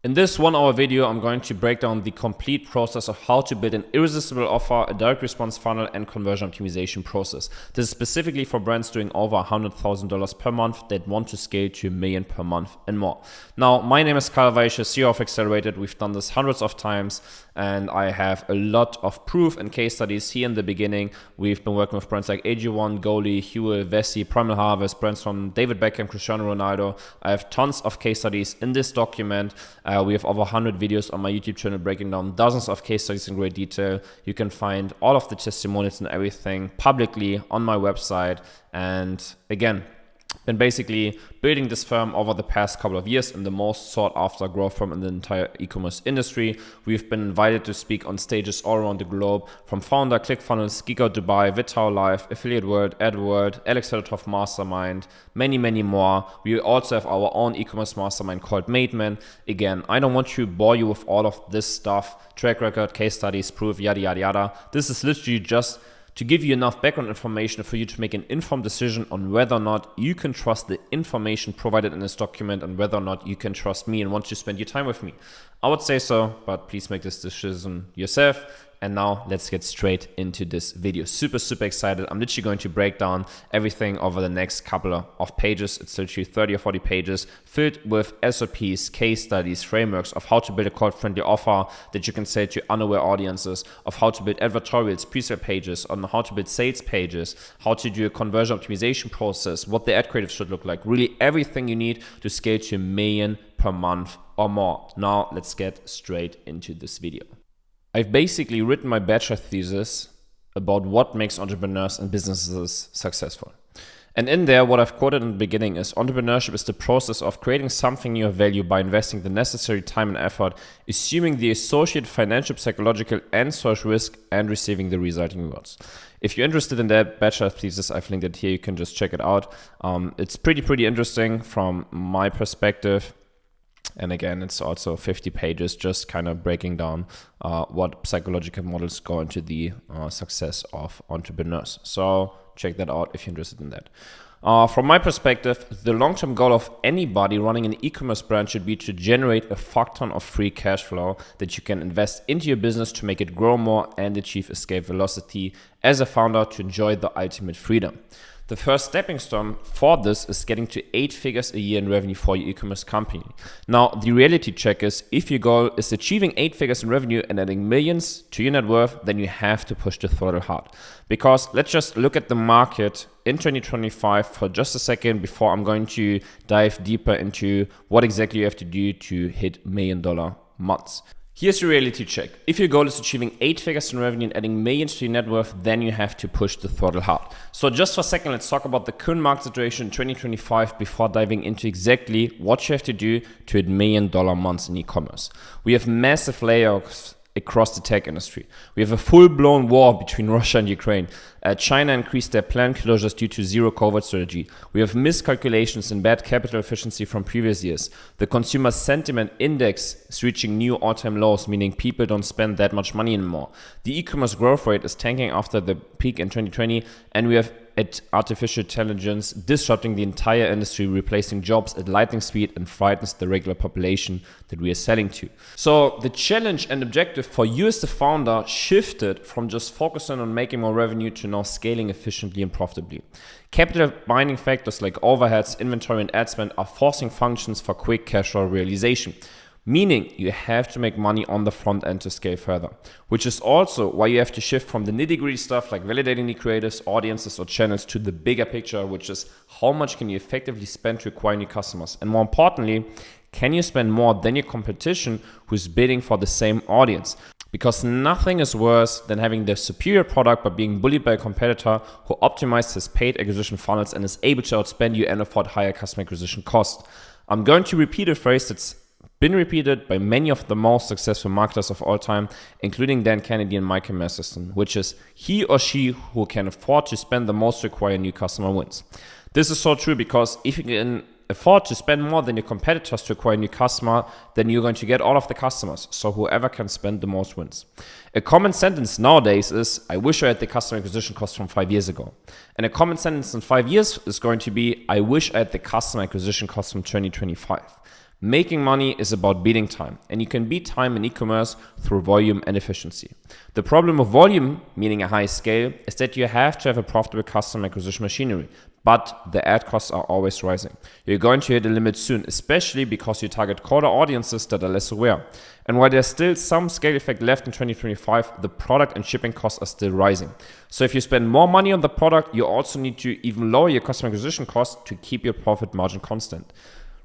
In this 1-hour video, I'm going to break down the complete process of how to build an irresistible offer, a direct response funnel, and conversion optimization process. This is specifically for brands doing over $100,000 per month that want to scale to $1 million per month and more. Now, my name is Weische, CEO of Accelerated. We've done this hundreds of times, and I have a lot of proof and case studies here in the beginning. We've been working with brands like AG1, Goalie, Huel, Vessi, Primal Harvest, brands from David Beckham, Cristiano Ronaldo. I have tons of case studies in this document. We have over 100 videos on my YouTube channel breaking down dozens of case studies in great detail. You can find all of the testimonials and everything publicly on my website. And again, been basically building this firm over the past couple of years and the most sought after growth firm in the entire e-commerce industry. We've been invited to speak on stages all around the globe, from Founder, ClickFunnels, Geek Out Dubai, Vitao Live, Affiliate World, AdWorld, Alex Fedotov Mastermind, many more. We also have our own e-commerce mastermind called Mademan. Again, I don't want to bore you with all of this stuff, track record, case studies, proof, yada yada. This is literally just to give you enough background information for you to make an informed decision on whether or not you can trust the information provided in this document and whether or not you can trust me and want to spend your time with me. I would say so, but please make this decision yourself. And now let's get straight into this video. Super excited. I'm literally going to break down everything over the next couple of pages. It's literally 30 or 40 pages filled with SOPs, case studies, frameworks of how to build a code-friendly offer that you can sell to unaware audiences, of how to build advertorials, pre-sale pages, on how to build sales pages, how to do a conversion optimization process, what the ad creative should look like. Really everything you need to scale to $1 million per month or more. Now let's get straight into this video. I've basically written my bachelor thesis about what makes entrepreneurs and businesses successful. And in there, what I've quoted in the beginning is entrepreneurship is the process of creating something new of value by investing the necessary time and effort, assuming the associated financial, psychological, and social risk, and receiving the resulting rewards. If you're interested in that bachelor thesis, I've linked it here. You can just check it out. It's pretty interesting from my perspective. And again, it's also 50 pages just kind of breaking down what psychological models go into the success of entrepreneurs. So check that out if you're interested in that. From my perspective, the long-term goal of anybody running an e-commerce brand should be to generate a fuck ton of free cash flow that you can invest into your business to make it grow more and achieve escape velocity as a founder to enjoy the ultimate freedom. The first stepping stone for this is getting to 8 figures a year in revenue for your e-commerce company. Now, the reality check is if your goal is achieving 8 figures in revenue and adding millions to your net worth, then you have to push the throttle hard. Because let's just look at the market in 2025 for just a second before I'm going to dive deeper into what exactly you have to do to hit $1 million months. Here's your reality check. If your goal is achieving 8 figures in revenue and adding millions to your net worth, then you have to push the throttle hard. So just for a second, let's talk about the current market situation in 2025 before diving into exactly what you have to do to hit $1 million months in e-commerce. We have massive layoffs across the tech industry. We have a full-blown war between Russia and Ukraine. China increased their planned closures due to zero COVID strategy. We have miscalculations and bad capital efficiency from previous years. The consumer sentiment index is reaching new all-time lows, meaning people don't spend that much money anymore. The e-commerce growth rate is tanking after the peak in 2020, and we have artificial intelligence disrupting the entire industry, replacing jobs at lightning speed, and frightens the regular population that we are selling to. So the challenge and objective for you as the founder shifted from just focusing on making more revenue to now scaling efficiently and profitably. Capital binding factors like overheads, inventory, and ad spend are forcing functions for quick cash flow realization. Meaning you have to make money on the front end to scale further, which is also why you have to shift from the nitty-gritty stuff like validating the creatives, audiences, or channels to the bigger picture, which is how much can you effectively spend to acquire new customers? And more importantly, can you spend more than your competition who's bidding for the same audience? Because nothing is worse than having the superior product but being bullied by a competitor who optimized his paid acquisition funnels and is able to outspend you and afford higher customer acquisition cost. I'm going to repeat a phrase that's been repeated by many of the most successful marketers of all time, including Dan Kennedy and Michael Masterson, which is he or she who can afford to spend the most to acquire a new customer wins. This is so true because if you can afford to spend more than your competitors to acquire a new customer, then you're going to get all of the customers. So whoever can spend the most wins. A common sentence nowadays is, I wish I had the customer acquisition cost from 5 years ago. And a common sentence in 5 years is going to be, I wish I had the customer acquisition cost from 2025. Making money is about beating time, and you can beat time in e-commerce through volume and efficiency. The problem of volume, meaning a high scale, is that you have to have a profitable customer acquisition machinery, but the ad costs are always rising. You're going to hit a limit soon, especially because you target colder audiences that are less aware. And while there's still some scale effect left in 2025, the product and shipping costs are still rising. So if you spend more money on the product, you also need to even lower your customer acquisition costs to keep your profit margin constant.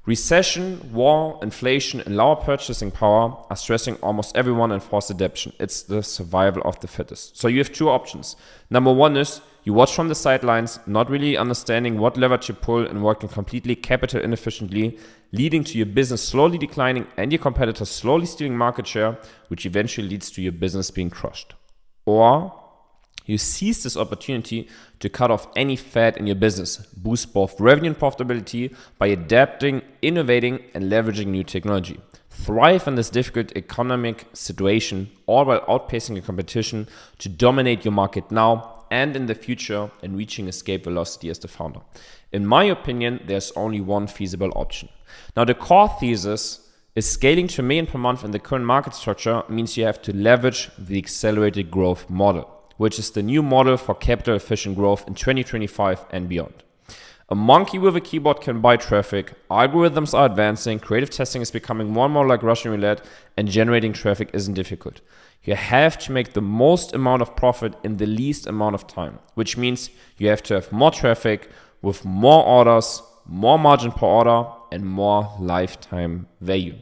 Recession, war, inflation, and lower purchasing power are stressing almost everyone and forced adaptation. It's the survival of the fittest. So you have two options. Number one is you watch from the sidelines, not really understanding what lever to pull and working completely capital inefficiently, leading to your business slowly declining and your competitors slowly stealing market share, which eventually leads to your business being crushed. Or you seize this opportunity to cut off any fat in your business, boost both revenue and profitability by adapting, innovating, and leveraging new technology. Thrive in this difficult economic situation, all while outpacing your competition to dominate your market now and in the future and reaching escape velocity as the founder. In my opinion, there's only one feasible option. Now, the core thesis is scaling to $1 million per month in the current market structure means you have to leverage the accelerated growth model, which is the new model for capital efficient growth in 2025 and beyond. A monkey with a keyboard can buy traffic, algorithms are advancing, creative testing is becoming more and more like Russian roulette, and generating traffic isn't difficult. You have to make the most amount of profit in the least amount of time, which means you have to have more traffic with more orders, more margin per order, and more lifetime value.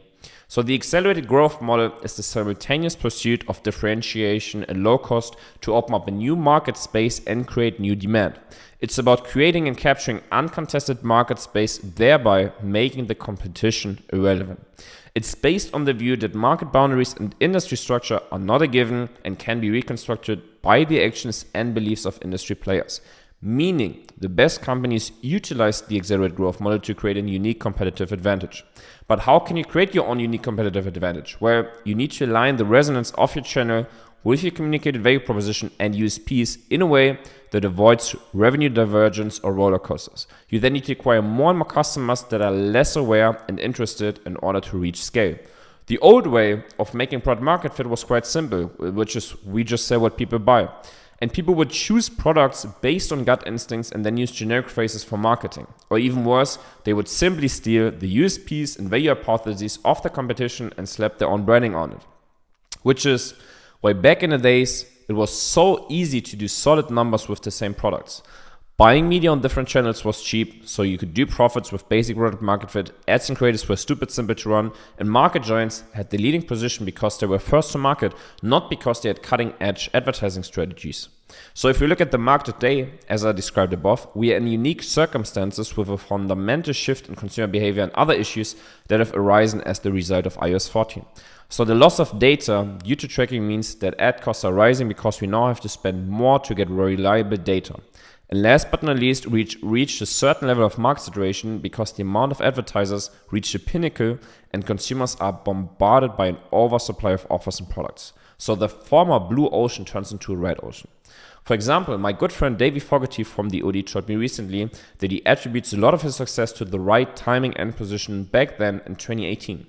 So the accelerated growth model is the simultaneous pursuit of differentiation and low cost to open up a new market space and create new demand. It's about creating and capturing uncontested market space, thereby making the competition irrelevant. It's based on the view that market boundaries and industry structure are not a given and can be reconstructed by the actions and beliefs of industry players. Meaning, the best companies utilize the accelerated growth model to create a unique competitive advantage. But how can you create your own unique competitive advantage? Well, you need to align the resonance of your channel with your communicated value proposition and USPs in a way that avoids revenue divergence or roller coasters. You then need to acquire more and more customers that are less aware and interested in order to reach scale. The old way of making product market fit was quite simple, which is we just sell what people buy. And people would choose products based on gut instincts and then use generic phrases for marketing. Or even worse, they would simply steal the USPs and value hypotheses of the competition and slap their own branding on it. Which is why back in the days, it was so easy to do solid numbers with the same products. Buying media on different channels was cheap, so you could do profits with basic product market fit. Ads and creatives were stupid simple to run, and market giants had the leading position because they were first to market, not because they had cutting-edge advertising strategies. So if we look at the market today, as I described above, we are in unique circumstances with a fundamental shift in consumer behavior and other issues that have arisen as the result of iOS 14. So the loss of data due to tracking means that ad costs are rising because we now have to spend more to get reliable data. And last but not least, reach a certain level of market saturation because the amount of advertisers reach the pinnacle and consumers are bombarded by an oversupply of offers and products. So the former blue ocean turns into a red ocean. For example, my good friend Davey Fogarty from the OD told me recently that he attributes a lot of his success to the right timing and position back then in 2018.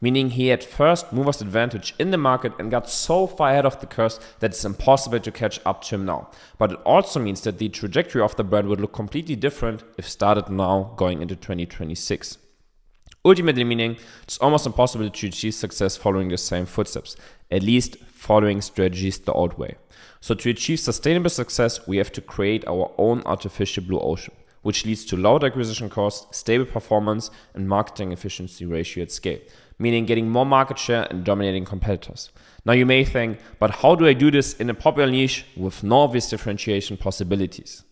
Meaning he had first mover's advantage in the market and got so far ahead of the curve that it's impossible to catch up to him now. But it also means that the trajectory of the brand would look completely different if started now going into 2026. Ultimately meaning it's almost impossible to achieve success following the same footsteps, at least following strategies the old way. So to achieve sustainable success, we have to create our own artificial blue ocean, which leads to low acquisition costs, stable performance, and marketing efficiency ratio at scale, meaning getting more market share and dominating competitors. Now you may think, but how do I do this in a popular niche with no obvious differentiation possibilities?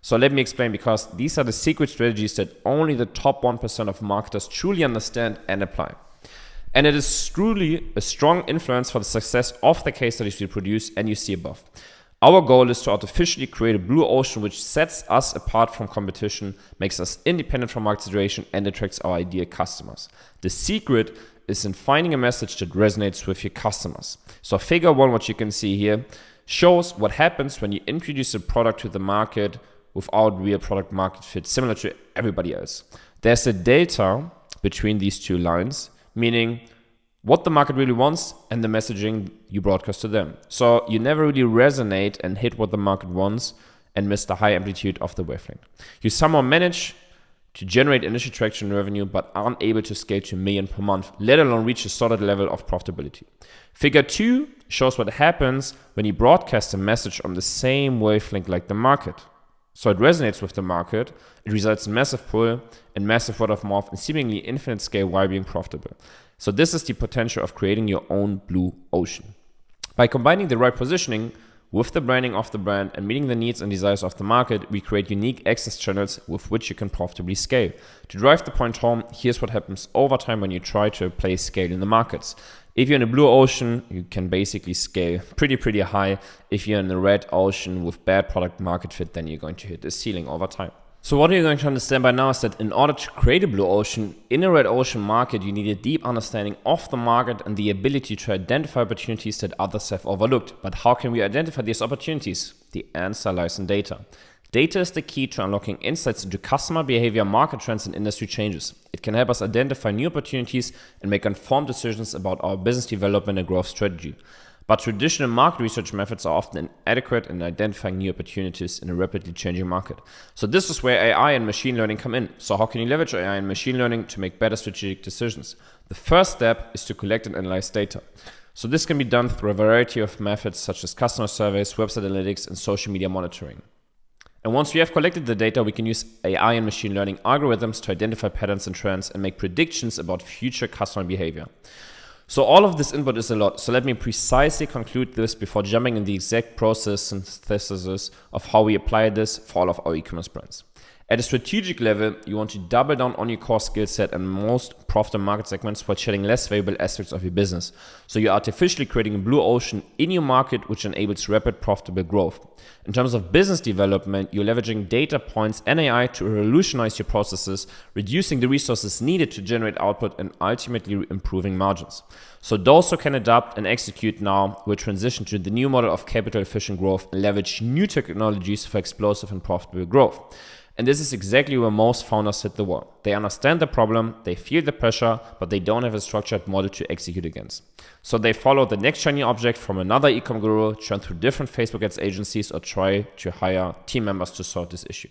So let me explain, because these are the secret strategies that only the top 1% of marketers truly understand and apply. And it is truly a strong influence for the success of the case studies we produce and you see above. Our goal is to artificially create a blue ocean which sets us apart from competition, makes us independent from market situation, and attracts our ideal customers. The secret is in finding a message that resonates with your customers. So figure one, what you can see here, shows what happens when you introduce a product to the market without real product market fit, similar to everybody else. There's a delta between these two lines, meaning what the market really wants and the messaging you broadcast to them. So you never really resonate and hit what the market wants and miss the high amplitude of the wavelength. You somehow manage to generate initial traction and revenue, but aren't able to scale to $1 million per month, let alone reach a solid level of profitability. Figure 2 shows what happens when you broadcast a message on the same wavelength like the market. So it resonates with the market, it results in massive pull and massive word of mouth and seemingly infinite scale while being profitable. So this is the potential of creating your own blue ocean. By combining the right positioning with the branding of the brand and meeting the needs and desires of the market, we create unique access channels with which you can profitably scale. To drive the point home, here's what happens over time when you try to apply scale in the markets. If you're in a blue ocean, you can basically scale pretty high. If you're in a red ocean with bad product market fit, then you're going to hit the ceiling over time. So what you're going to understand by now is that in order to create a blue ocean, in a red ocean market, you need a deep understanding of the market and the ability to identify opportunities that others have overlooked. But how can we identify these opportunities? The answer lies in data. Data is the key to unlocking insights into customer behavior, market trends, and industry changes. It can help us identify new opportunities and make informed decisions about our business development and growth strategy. But traditional market research methods are often inadequate in identifying new opportunities in a rapidly changing market. So this is where AI and machine learning come in. So how can you leverage AI and machine learning to make better strategic decisions? The first step is to collect and analyze data. So this can be done through a variety of methods such as customer surveys, website analytics, and social media monitoring. And once we have collected the data, we can use AI and machine learning algorithms to identify patterns and trends and make predictions about future customer behavior. So all of this input is a lot. So let me precisely conclude this before jumping in the exact process synthesis of how we apply this for all of our e-commerce brands. At a strategic level, you want to double down on your core skill set and most profitable market segments while shedding less valuable aspects of your business. So you're artificially creating a blue ocean in your market, which enables rapid profitable growth. In terms of business development, you're leveraging data points and AI to revolutionize your processes, reducing the resources needed to generate output and ultimately improving margins. So those who can adapt and execute now will transition to the new model of capital efficient growth and leverage new technologies for explosive and profitable growth. And this is exactly where most founders hit the wall. They understand the problem, they feel the pressure, but they don't have a structured model to execute against. So they follow the next shiny object from another e-com guru, churn through different Facebook ads agencies, or try to hire team members to solve this issue.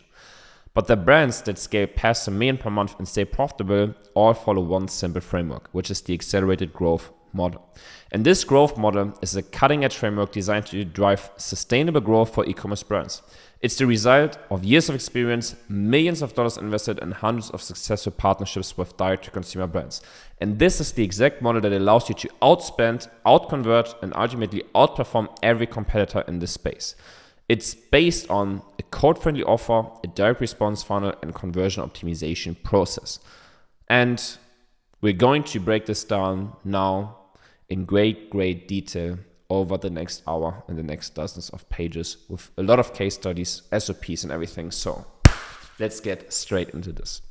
But the brands that scale past $1 million per month and stay profitable all follow one simple framework, which is the accelerated growth model. And this growth model is a cutting-edge framework designed to drive sustainable growth for e-commerce brands. It's the result of years of experience, millions of dollars invested, and hundreds of successful partnerships with direct-to-consumer brands. And this is the exact model that allows you to outspend, outconvert, and ultimately outperform every competitor in this space. It's based on a code-friendly offer, a direct response funnel, and conversion optimization process. And we're going to break this down now in great detail over the next hour and the next dozens of pages with a lot of case studies, SOPs and everything. So let's get straight into this.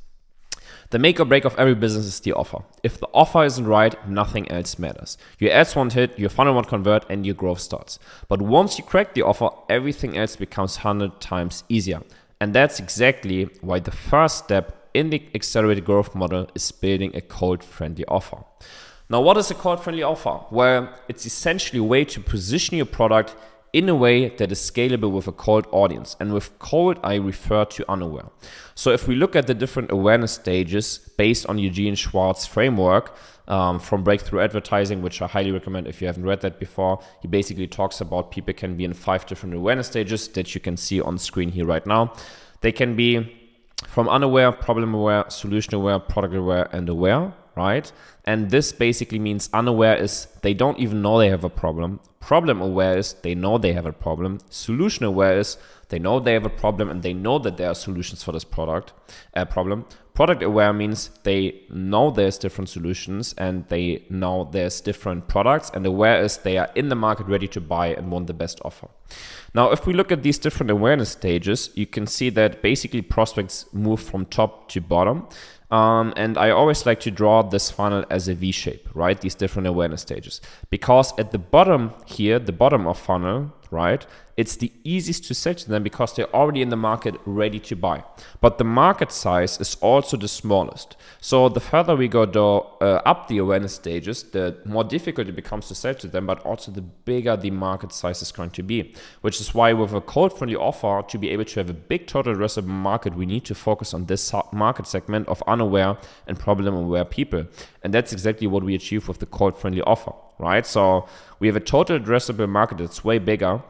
The make or break of every business is the offer. If the offer isn't right, nothing else matters. Your ads won't hit, your funnel won't convert, and your growth starts. But once you crack the offer, everything else becomes 100 times easier. And that's exactly why the first step in the accelerated growth model is building a cold-friendly offer. Now, what is a cold-friendly offer? Well, it's essentially a way to position your product in a way that is scalable with a cold audience. And with cold, I refer to unaware. So if we look at the different awareness stages based on Eugene Schwartz's framework from Breakthrough Advertising, which I highly recommend if you haven't read that before, he basically talks about people can be in 5 different awareness stages that you can see on screen here right now. They can be from unaware, problem aware, solution aware, product aware, and aware, right? And this basically means unaware is they don't even know they have a problem. Problem aware is they know they have a problem. Solution aware is they know they have a problem and they know that there are solutions for this problem. Product aware means they know there's different solutions and they know there's different products, and aware is they are in the market ready to buy and want the best offer. Now, if we look at these different awareness stages, you can see that basically prospects move from top to bottom. And I always like to draw this funnel as a V shape, right? These different awareness stages. Because at the bottom here, the bottom of funnel, right? It's the easiest to sell to them because they're already in the market ready to buy. But the market size is also the smallest. So the further we go up the awareness stages, the more difficult it becomes to sell to them, but also the bigger the market size is going to be. Which is why with a code-friendly offer, to be able to have a big total addressable market, we need to focus on this market segment of unaware and problem-aware people. And that's exactly what we achieve with the code-friendly offer, right? So we have a total addressable market that's way bigger.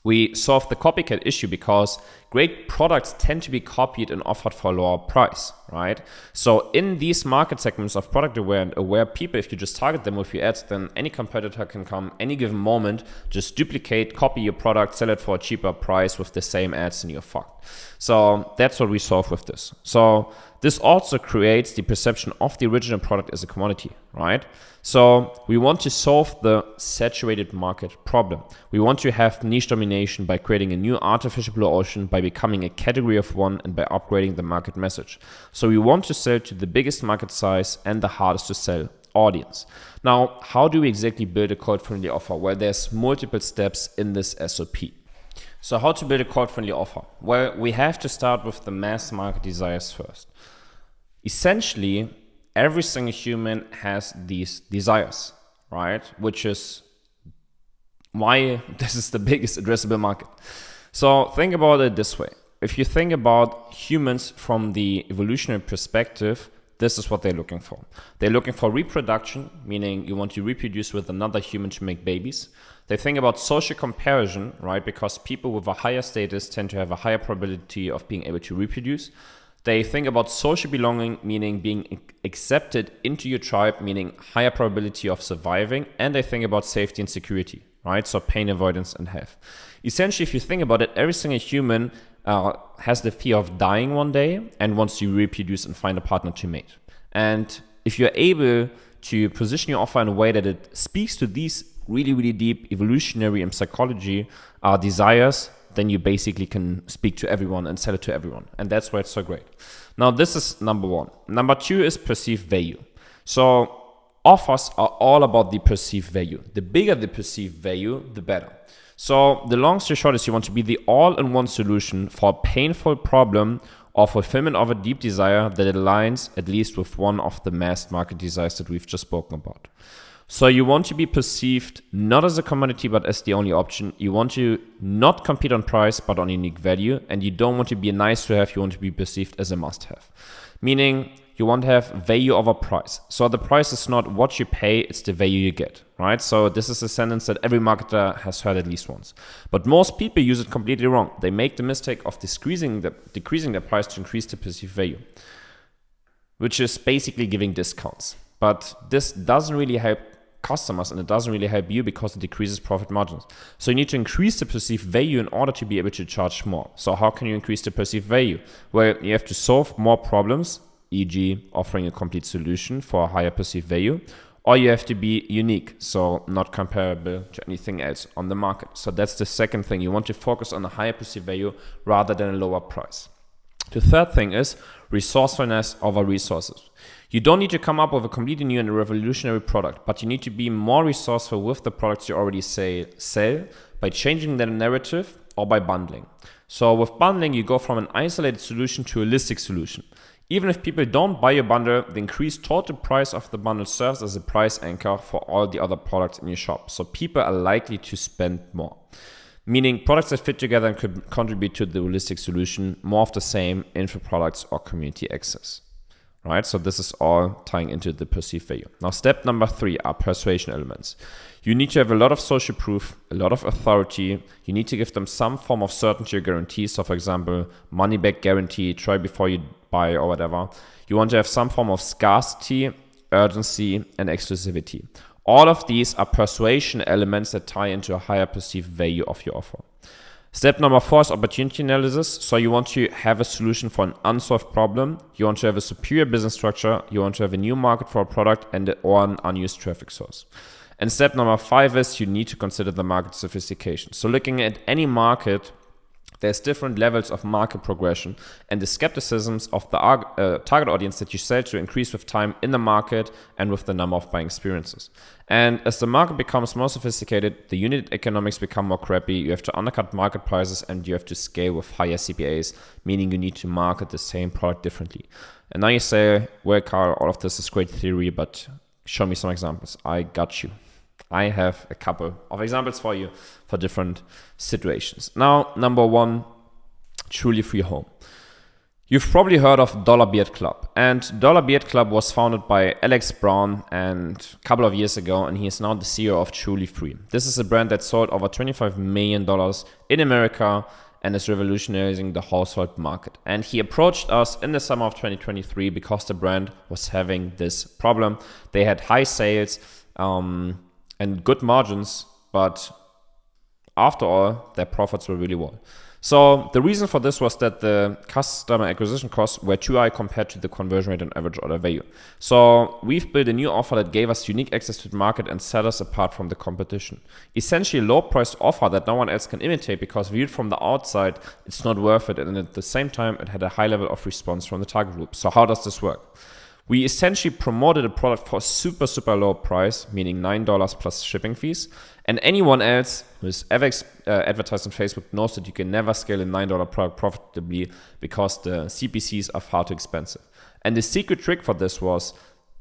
We solve the copycat issue because great products tend to be copied and offered for a lower price, right? So in these market segments of product aware and aware people, if you just target them with your ads, then any competitor can come any given moment, just duplicate, copy your product, sell it for a cheaper price with the same ads, and you're fucked. So that's what we solve with this. So this also creates the perception of the original product as a commodity, right? So we want to solve the saturated market problem. We want to have niche domination by creating a new artificial blue ocean, by becoming a category of one, and by upgrading the market message. So we want to sell to the biggest market size and the hardest to sell audience. Now, how do we exactly build a code-friendly offer? Well, there's multiple steps in this SOP. So how to build a code-friendly offer? Well, we have to start with the mass market desires first. Essentially, every single human has these desires, right? Which is why this is the biggest addressable market. So think about it this way. If you think about humans from the evolutionary perspective, this is what they're looking for. They're looking for reproduction, meaning you want to reproduce with another human to make babies. They think about social comparison, right? Because people with a higher status tend to have a higher probability of being able to reproduce. They think about social belonging, meaning being accepted into your tribe, meaning higher probability of surviving. And they think about safety and security, right? So pain avoidance and health. Essentially, if you think about it, every single human has the fear of dying one day and wants to reproduce and find a partner to mate. And if you're able to position your offer in a way that it speaks to these really, really deep evolutionary and psychology desires, then you basically can speak to everyone and sell it to everyone. And that's why it's so great. Now, this is number one. Number two is perceived value. So offers are all about the perceived value. The bigger the perceived value, the better. So the long story short is you want to be the all-in-one solution for a painful problem or fulfillment of a deep desire that aligns at least with one of the mass market desires that we've just spoken about. So you want to be perceived not as a commodity, but as the only option. You want to not compete on price, but on unique value. And you don't want to be a nice to have, you want to be perceived as a must have. Meaning you want to have value over price. So the price is not what you pay, it's the value you get, right? So this is a sentence that every marketer has heard at least once. But most people use it completely wrong. They make the mistake of decreasing the price to increase the perceived value, which is basically giving discounts. But this doesn't really help customers and it doesn't really help you because it decreases profit margins. So you need to increase the perceived value in order to be able to charge more. So how can you increase the perceived value? Well, you have to solve more problems, e.g. offering a complete solution for a higher perceived value, or you have to be unique, so not comparable to anything else on the market. So that's the second thing. You want to focus on a higher perceived value rather than a lower price. The third thing is resourcefulness over resources. You don't need to come up with a completely new and revolutionary product, but you need to be more resourceful with the products you already sell by changing the narrative or by bundling. So with bundling, you go from an isolated solution to a holistic solution. Even if people don't buy your bundle, the increased total price of the bundle serves as a price anchor for all the other products in your shop. So people are likely to spend more. Meaning products that fit together and could contribute to the holistic solution, more of the same, info products or community access. Right? So this is all tying into the perceived value. Now, step number 3 are persuasion elements. You need to have a lot of social proof, a lot of authority. You need to give them some form of certainty or guarantee. So for example, money back guarantee, try before you buy or whatever. You want to have some form of scarcity, urgency, and exclusivity. All of these are persuasion elements that tie into a higher perceived value of your offer. Step number 4 is opportunity analysis. So you want to have a solution for an unsolved problem. You want to have a superior business structure. You want to have a new market for a product or an unused traffic source. And step number 5 is you need to consider the market sophistication. So looking at any market, there's different levels of market progression, and the skepticisms of the target audience that you sell to increase with time in the market and with the number of buying experiences. And as the market becomes more sophisticated, the unit economics become more crappy. You have to undercut market prices and you have to scale with higher CPAs, meaning you need to market the same product differently. And now you say, well, Carl, all of this is great theory, but show me some examples. I got you. I have a couple of examples for you for different situations. Now, number one, truly free home. You've probably heard of Dollar Beard Club, and Dollar Beard Club was founded by Alex Brown a couple of years ago, and he is now the CEO of Truly Free. This is a brand that sold over $25 million in America and is revolutionizing the household market. And he approached us in the summer of 2023 because the brand was having this problem. They had high sales, and good margins, but after all, their profits were really low. So the reason for this was that the customer acquisition costs were too high compared to the conversion rate and average order value. So we've built a new offer that gave us unique access to the market and set us apart from the competition. Essentially a low priced offer that no one else can imitate, because viewed from the outside, it's not worth it. And at the same time, it had a high level of response from the target group. So how does this work? We essentially promoted a product for a super, super low price, meaning $9 plus shipping fees. And anyone else who's ever advertised on Facebook knows that you can never scale a $9 product profitably because the CPCs are far too expensive. And the secret trick for this was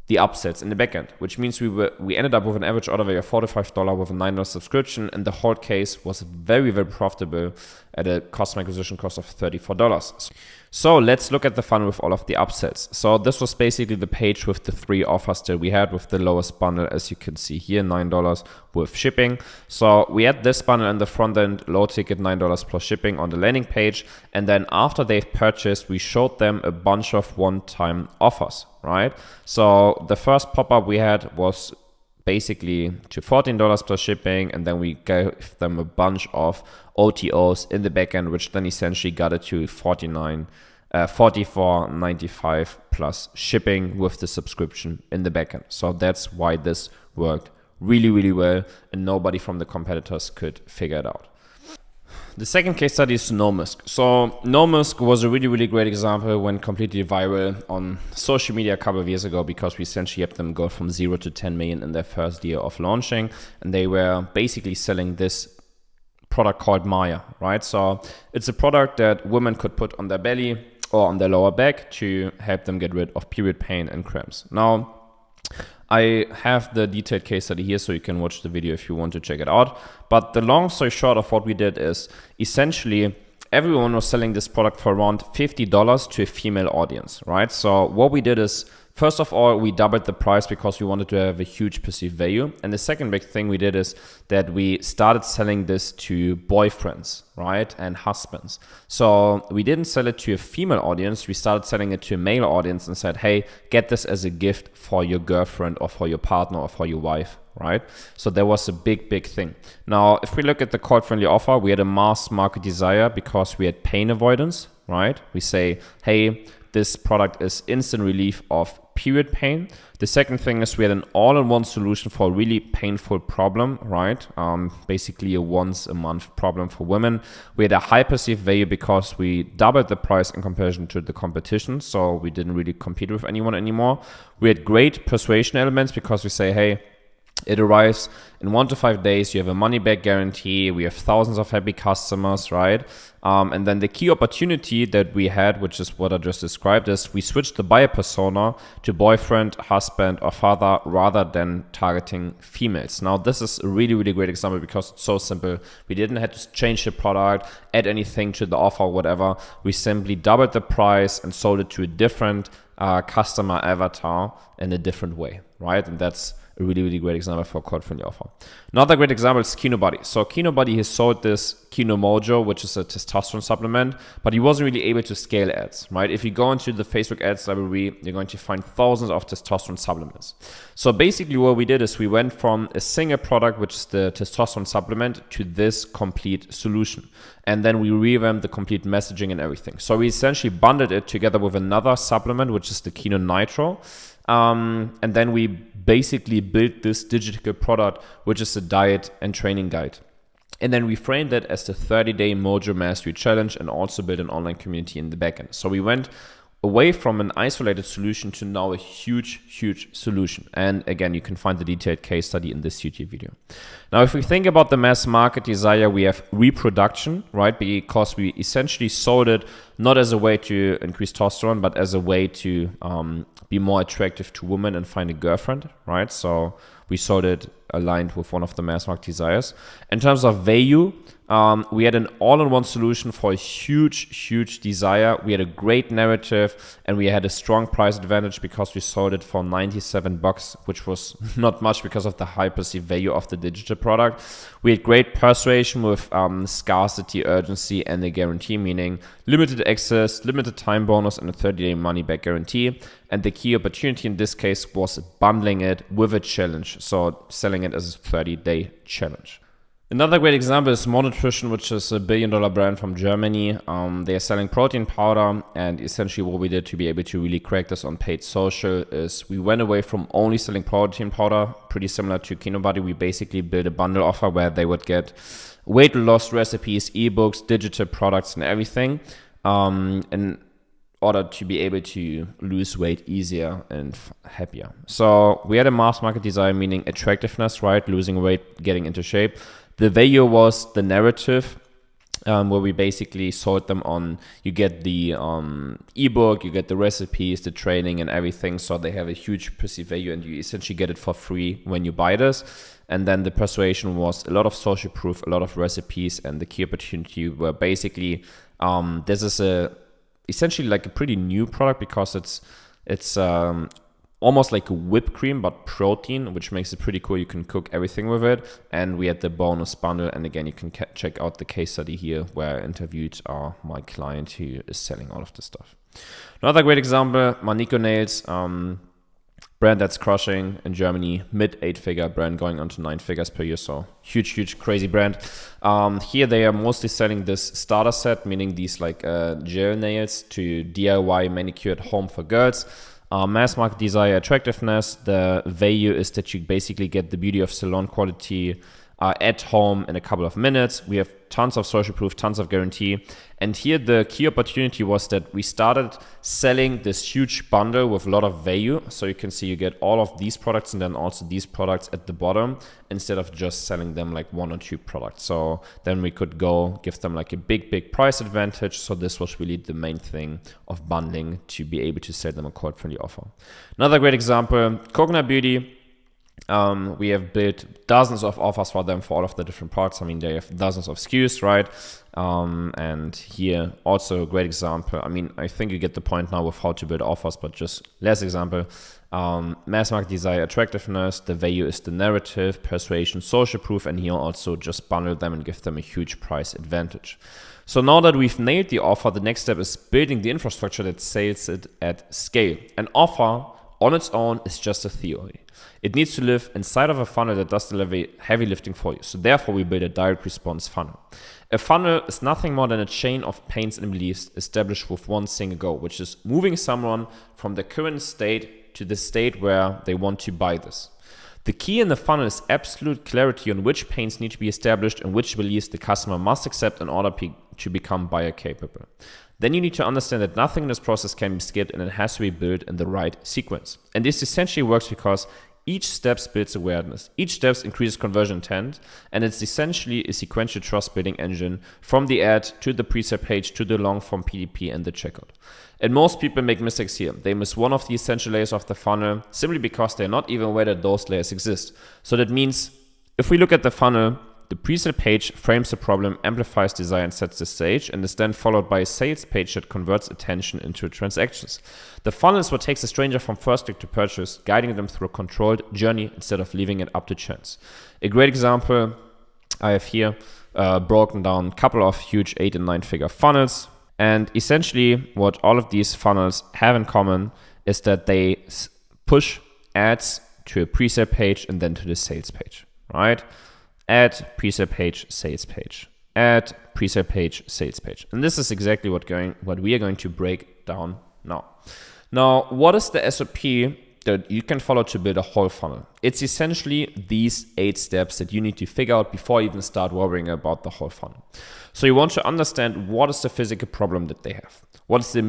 the upsells in the backend, which means we ended up with an average order value of $45 with a $9 subscription, and the whole case was very, very profitable at a customer acquisition cost of $34. So let's look at the funnel with all of the upsells. So this was basically the page with the 3 offers that we had, with the lowest bundle, as you can see here, $9 with shipping. So we had this bundle in the front end, low ticket, $9 plus shipping on the landing page. And then after they've purchased, we showed them a bunch of one-time offers, right? So the first pop-up we had was basically to $14 plus shipping, and then we gave them a bunch of OTOs in the backend, which then essentially got it to $44.95 plus shipping with the subscription in the backend. So that's why this worked really, really well, and nobody from the competitors could figure it out. The second case study is Nomisk. So Nomisk was a really, really great example, went completely viral on social media a couple of years ago because we essentially helped them go from 0 to 10 million in their first year of launching. And they were basically selling this product called Maya, right? So it's a product that women could put on their belly or on their lower back to help them get rid of period pain and cramps. Now, I have the detailed case study here, so you can watch the video if you want to check it out. But the long story short of what we did is essentially everyone was selling this product for around $50 to a female audience, right? So what we did is, first of all, we doubled the price because we wanted to have a huge perceived value. And the second big thing we did is that we started selling this to boyfriends, right, and husbands. So we didn't sell it to a female audience. We started selling it to a male audience and said, hey, get this as a gift for your girlfriend or for your partner or for your wife, right? So there was a big, big thing. Now, if we look at the code-friendly offer, we had a mass market desire because we had pain avoidance, right? We say, hey, this product is instant relief of period pain. The second thing is we had an all-in-one solution for a really painful problem, right? Basically a once a month problem for women. We had a high perceived value because we doubled the price in comparison to the competition. So we didn't really compete with anyone anymore. We had great persuasion elements because we say, hey, it arrives in 1 to 5 days. You have a money back guarantee. We have thousands of happy customers, right? And then the key opportunity that we had, which is what I just described, is we switched the buyer persona to boyfriend, husband, or father rather than targeting females. Now, this is a really, really great example because it's so simple. We didn't have to change the product, add anything to the offer, whatever. We simply doubled the price and sold it to a different customer avatar in a different way, right? And that's a really, really great example for a code-friendly offer. Another great example is KinoBuddy. So KinoBuddy has sold this Kino Mojo, which is a testosterone supplement, but he wasn't really able to scale ads, right? If you go into the Facebook ads library, you're going to find thousands of testosterone supplements. So basically what we did is we went from a single product, which is the testosterone supplement, to this complete solution. And then we revamped the complete messaging and everything. So we essentially bundled it together with another supplement, which is the Kino Nitro. And then we basically built this digital product, which is a diet and training guide. And then we framed it as the 30-day Mojo Mastery Challenge and also built an online community in the backend. So we went away from an isolated solution to now a huge solution. And again, you can find the detailed case study in this YouTube video. Now, if we think about the mass market desire, we have reproduction, right? Because we essentially sold it not as a way to increase testosterone, but as a way to be more attractive to women and find a girlfriend, right? So we sold it aligned with one of the mass market desires. In terms of value, we had an all-in-one solution for a huge desire. We had a great narrative and we had a strong price advantage because we sold it for $97, which was not much because of the high perceived value of the digital product. We had great persuasion with scarcity, urgency, and a guarantee, meaning limited access, limited time bonus, and a 30-day money-back guarantee. And the key opportunity in this case was bundling it with a challenge, so selling it as a 30-day challenge. Another great example is More Nutrition, which is a billion-dollar brand from Germany. They are selling protein powder, and essentially what we did to be able to really crack this on paid social is we went away from only selling protein powder, pretty similar to KinoBuddy. We basically built a bundle offer where they would get weight loss recipes, ebooks, digital products, and everything in order to be able to lose weight easier and happier. So we had a mass market desire, meaning attractiveness, right? Losing weight, getting into shape. The value was the narrative, where we basically sold them on, you get the ebook, you get the recipes, the training and everything. So they have a huge perceived value and you essentially get it for free when you buy this. And then the persuasion was a lot of social proof, a lot of recipes, and the key opportunity were basically, this is essentially like a pretty new product because it's almost like a whipped cream, but protein, which makes it pretty cool. You can cook everything with it. And we had the bonus bundle. And again, you can check out the case study here where I interviewed my client who is selling all of this stuff. Another great example, Manico Nails, brand that's crushing in Germany, mid 8-figure brand going on to 9 figures per year. So huge, crazy brand. Here they are mostly selling this starter set, meaning these like gel nails to DIY manicure at home for girls. Mass market desire, attractiveness. The value is that you basically get the beauty of salon quality at home in a couple of minutes. We have tons of social proof, tons of guarantee. And here the key opportunity was that we started selling this huge bundle with a lot of value. So you can see you get all of these products and then also these products at the bottom instead of just selling them like 1 or 2 products. So then we could go give them like a big price advantage. So this was really the main thing of bundling to be able to sell them a code-friendly offer. Another great example, Coconut Beauty. We have built dozens of offers for them for all of the different products. I mean, they have dozens of SKUs, right? And here also a great example. I mean, I think you get the point now with how to build offers, but just last example. Mass market desire, attractiveness. The value is the narrative, persuasion, social proof, and here also just bundle them and give them a huge price advantage. So now that we've nailed the offer, the next step is building the infrastructure that sells it at scale. An offer on its own is just a theory. It needs to live inside of a funnel that does the heavy lifting for you. So therefore, we build a direct response funnel. A funnel is nothing more than a chain of pains and beliefs established with one single goal, which is moving someone from the current state to the state where they want to buy this. The key in the funnel is absolute clarity on which pains need to be established and which beliefs the customer must accept in order to become buyer capable. Then you need to understand that nothing in this process can be skipped and it has to be built in the right sequence. And this essentially works because each step builds awareness. Each step increases conversion intent, and it's essentially a sequential trust building engine from the ad to the preset page to the long form PDP and the checkout. And most people make mistakes here. They miss one of the essential layers of the funnel simply because they're not even aware that those layers exist. So that means if we look at the funnel, the preset page frames the problem, amplifies desire, and sets the stage, and is then followed by a sales page that converts attention into transactions. The funnel is what takes a stranger from first click to purchase, guiding them through a controlled journey instead of leaving it up to chance. A great example I have here, broken down a couple of huge 8 and 9 figure funnels. And essentially what all of these funnels have in common is that they push ads to a preset page and then to the sales page, right? Ad, preset page, sales page. Ad, preset page, sales page. And this is exactly what we are going to break down now. Now, what is the SOP that you can follow to build a whole funnel. It's essentially these 8 steps that you need to figure out before you even start worrying about the whole funnel. So you want to understand what is the physical problem that they have. What is the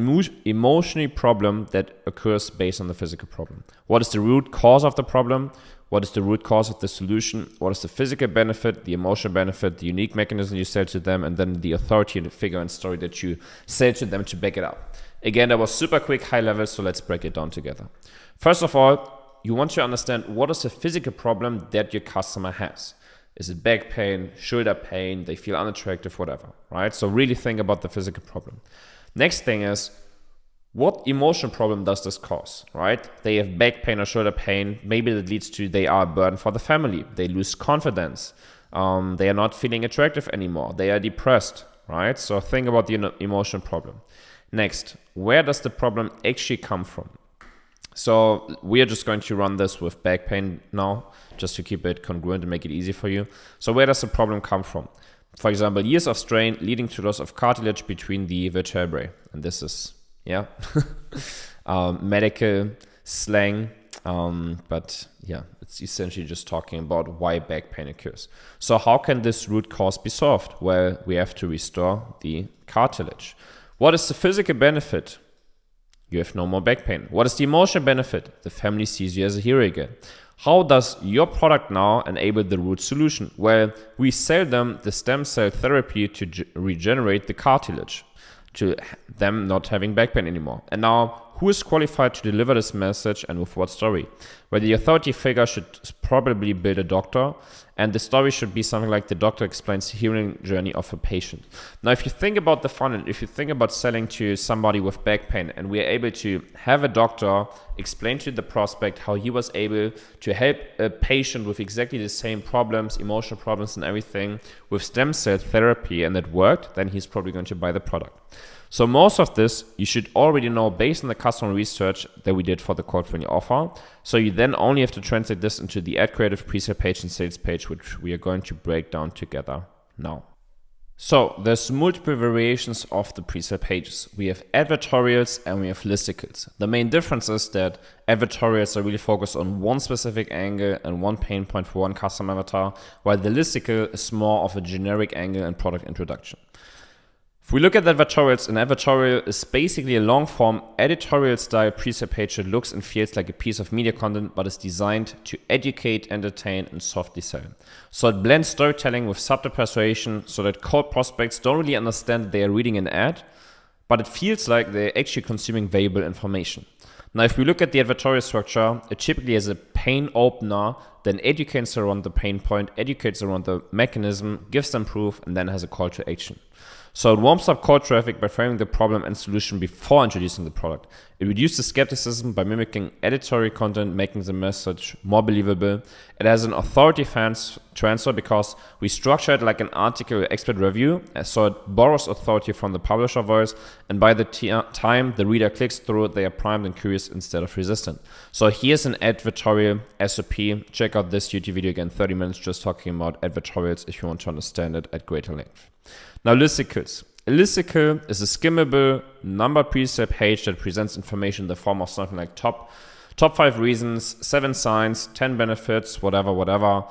emotional problem that occurs based on the physical problem? What is the root cause of the problem? What is the root cause of the solution? What is the physical benefit, the emotional benefit, the unique mechanism you sell to them, and then the authority and the figure and story that you sell to them to back it up. Again, that was super quick, high level, so let's break it down together. First of all, you want to understand what is the physical problem that your customer has. Is it back pain, shoulder pain, they feel unattractive, whatever, right? So really think about the physical problem. Next thing is, what emotional problem does this cause, right? They have back pain or shoulder pain. Maybe that leads to they are a burden for the family. They lose confidence. They are not feeling attractive anymore. They are depressed, right? So think about the emotional problem. Next, where does the problem actually come from? So we are just going to run this with back pain now, just to keep it congruent and make it easy for you. So where does the problem come from? For example, years of strain leading to loss of cartilage between the vertebrae. And this is, medical slang. But yeah, it's essentially just talking about why back pain occurs. So how can this root cause be solved? Well, we have to restore the cartilage. What is the physical benefit? You have no more back pain. What is the emotional benefit? The family sees you as a hero again. How does your product now enable the root solution? Well, we sell them the stem cell therapy to regenerate the cartilage, to them not having back pain anymore. And now, who is qualified to deliver this message and with what story? Well, the authority figure should probably build a doctor, and the story should be something like the doctor explains the healing journey of a patient. Now, if you think about the funnel, if you think about selling to somebody with back pain, and we're able to have a doctor explain to the prospect how he was able to help a patient with exactly the same problems, emotional problems and everything with stem cell therapy, and it worked, then he's probably going to buy the product. So most of this you should already know based on the customer research that we did for the quote for your offer. So you then only have to translate this into the ad creative, pre-sale page and sales page, which we are going to break down together now. So there's multiple variations of the pre-sale pages. We have advertorials and we have listicles. The main difference is that advertorials are really focused on one specific angle and one pain point for one customer avatar, while the listicle is more of a generic angle and product introduction. If we look at advertorials, an advertorial is basically a long-form editorial-style pre-sale page that looks and feels like a piece of media content, but is designed to educate, entertain, and softly sell. So it blends storytelling with subtle persuasion so that cold prospects don't really understand that they are reading an ad, but it feels like they're actually consuming valuable information. Now, if we look at the advertorial structure, it typically has a pain opener, then educates around the pain point, educates around the mechanism, gives them proof, and then has a call to action. So it warms up cold traffic by framing the problem and solution before introducing the product. It reduces skepticism by mimicking editorial content, making the message more believable. It has an authority transfer because we structure it like an article or expert review, so it borrows authority from the publisher voice, and by the time the reader clicks through it, they are primed and curious instead of resistant. So here's an advertorial SOP. Check out this YouTube video again, 30 minutes just talking about advertorials if you want to understand it at greater length. Now, listicles. A listicle is a skimmable number pre-sale page that presents information in the form of something like top 5 reasons, 7 signs, 10 benefits, whatever.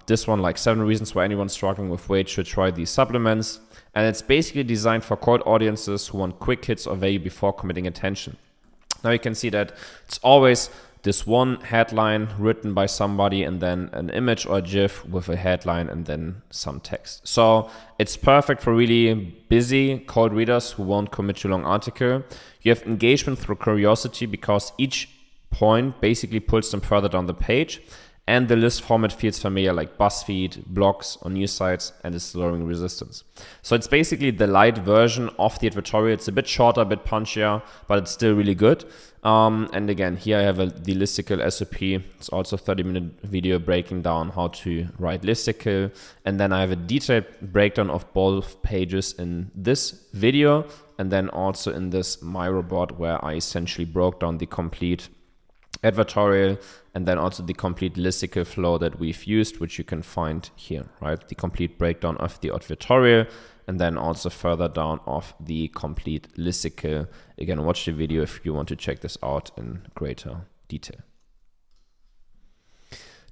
This one, like 7 reasons why anyone struggling with weight should try these supplements. And it's basically designed for cold audiences who want quick hits or value before committing attention. Now you can see that it's always this one headline written by somebody and then an image or a GIF with a headline and then some text. So it's perfect for really busy cold readers who won't commit to a long article. You have engagement through curiosity because each point basically pulls them further down the page. And the list format feels familiar, like BuzzFeed, blogs, or news sites, and is lowering resistance. So it's basically the light version of the advertorial. It's a bit shorter, a bit punchier, but it's still really good. And again, here I have the listicle SOP. It's also a 30-minute video breaking down how to write listicle. And then I have a detailed breakdown of both pages in this video, and then also in this Miro board where I essentially broke down the complete advertorial and then also the complete listicle flow that we've used, which you can find here, right? The complete breakdown of the advertorial and then also further down of the complete listicle. Again, watch the video if you want to check this out in greater detail.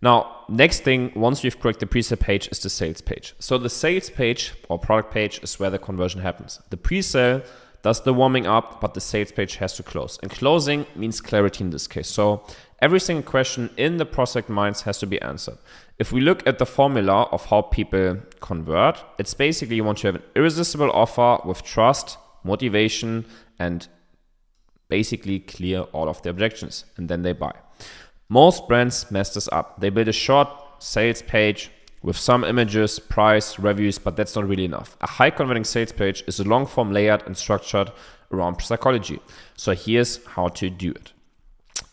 Now, next thing, once we've corrected the pre-sale page, is the sales page. So the sales page or product page is where the conversion happens. The pre-sale does the warming up, but the sales page has to close. And closing means clarity in this case. So every single question in the prospect minds has to be answered. If we look at the formula of how people convert, it's basically you want to have an irresistible offer with trust, motivation, and basically clear all of the objections, and then they buy. Most brands mess this up. They build a short sales page with some images, price, reviews, but that's not really enough. A high converting sales page is a long form layered and structured around psychology. So here's how to do it.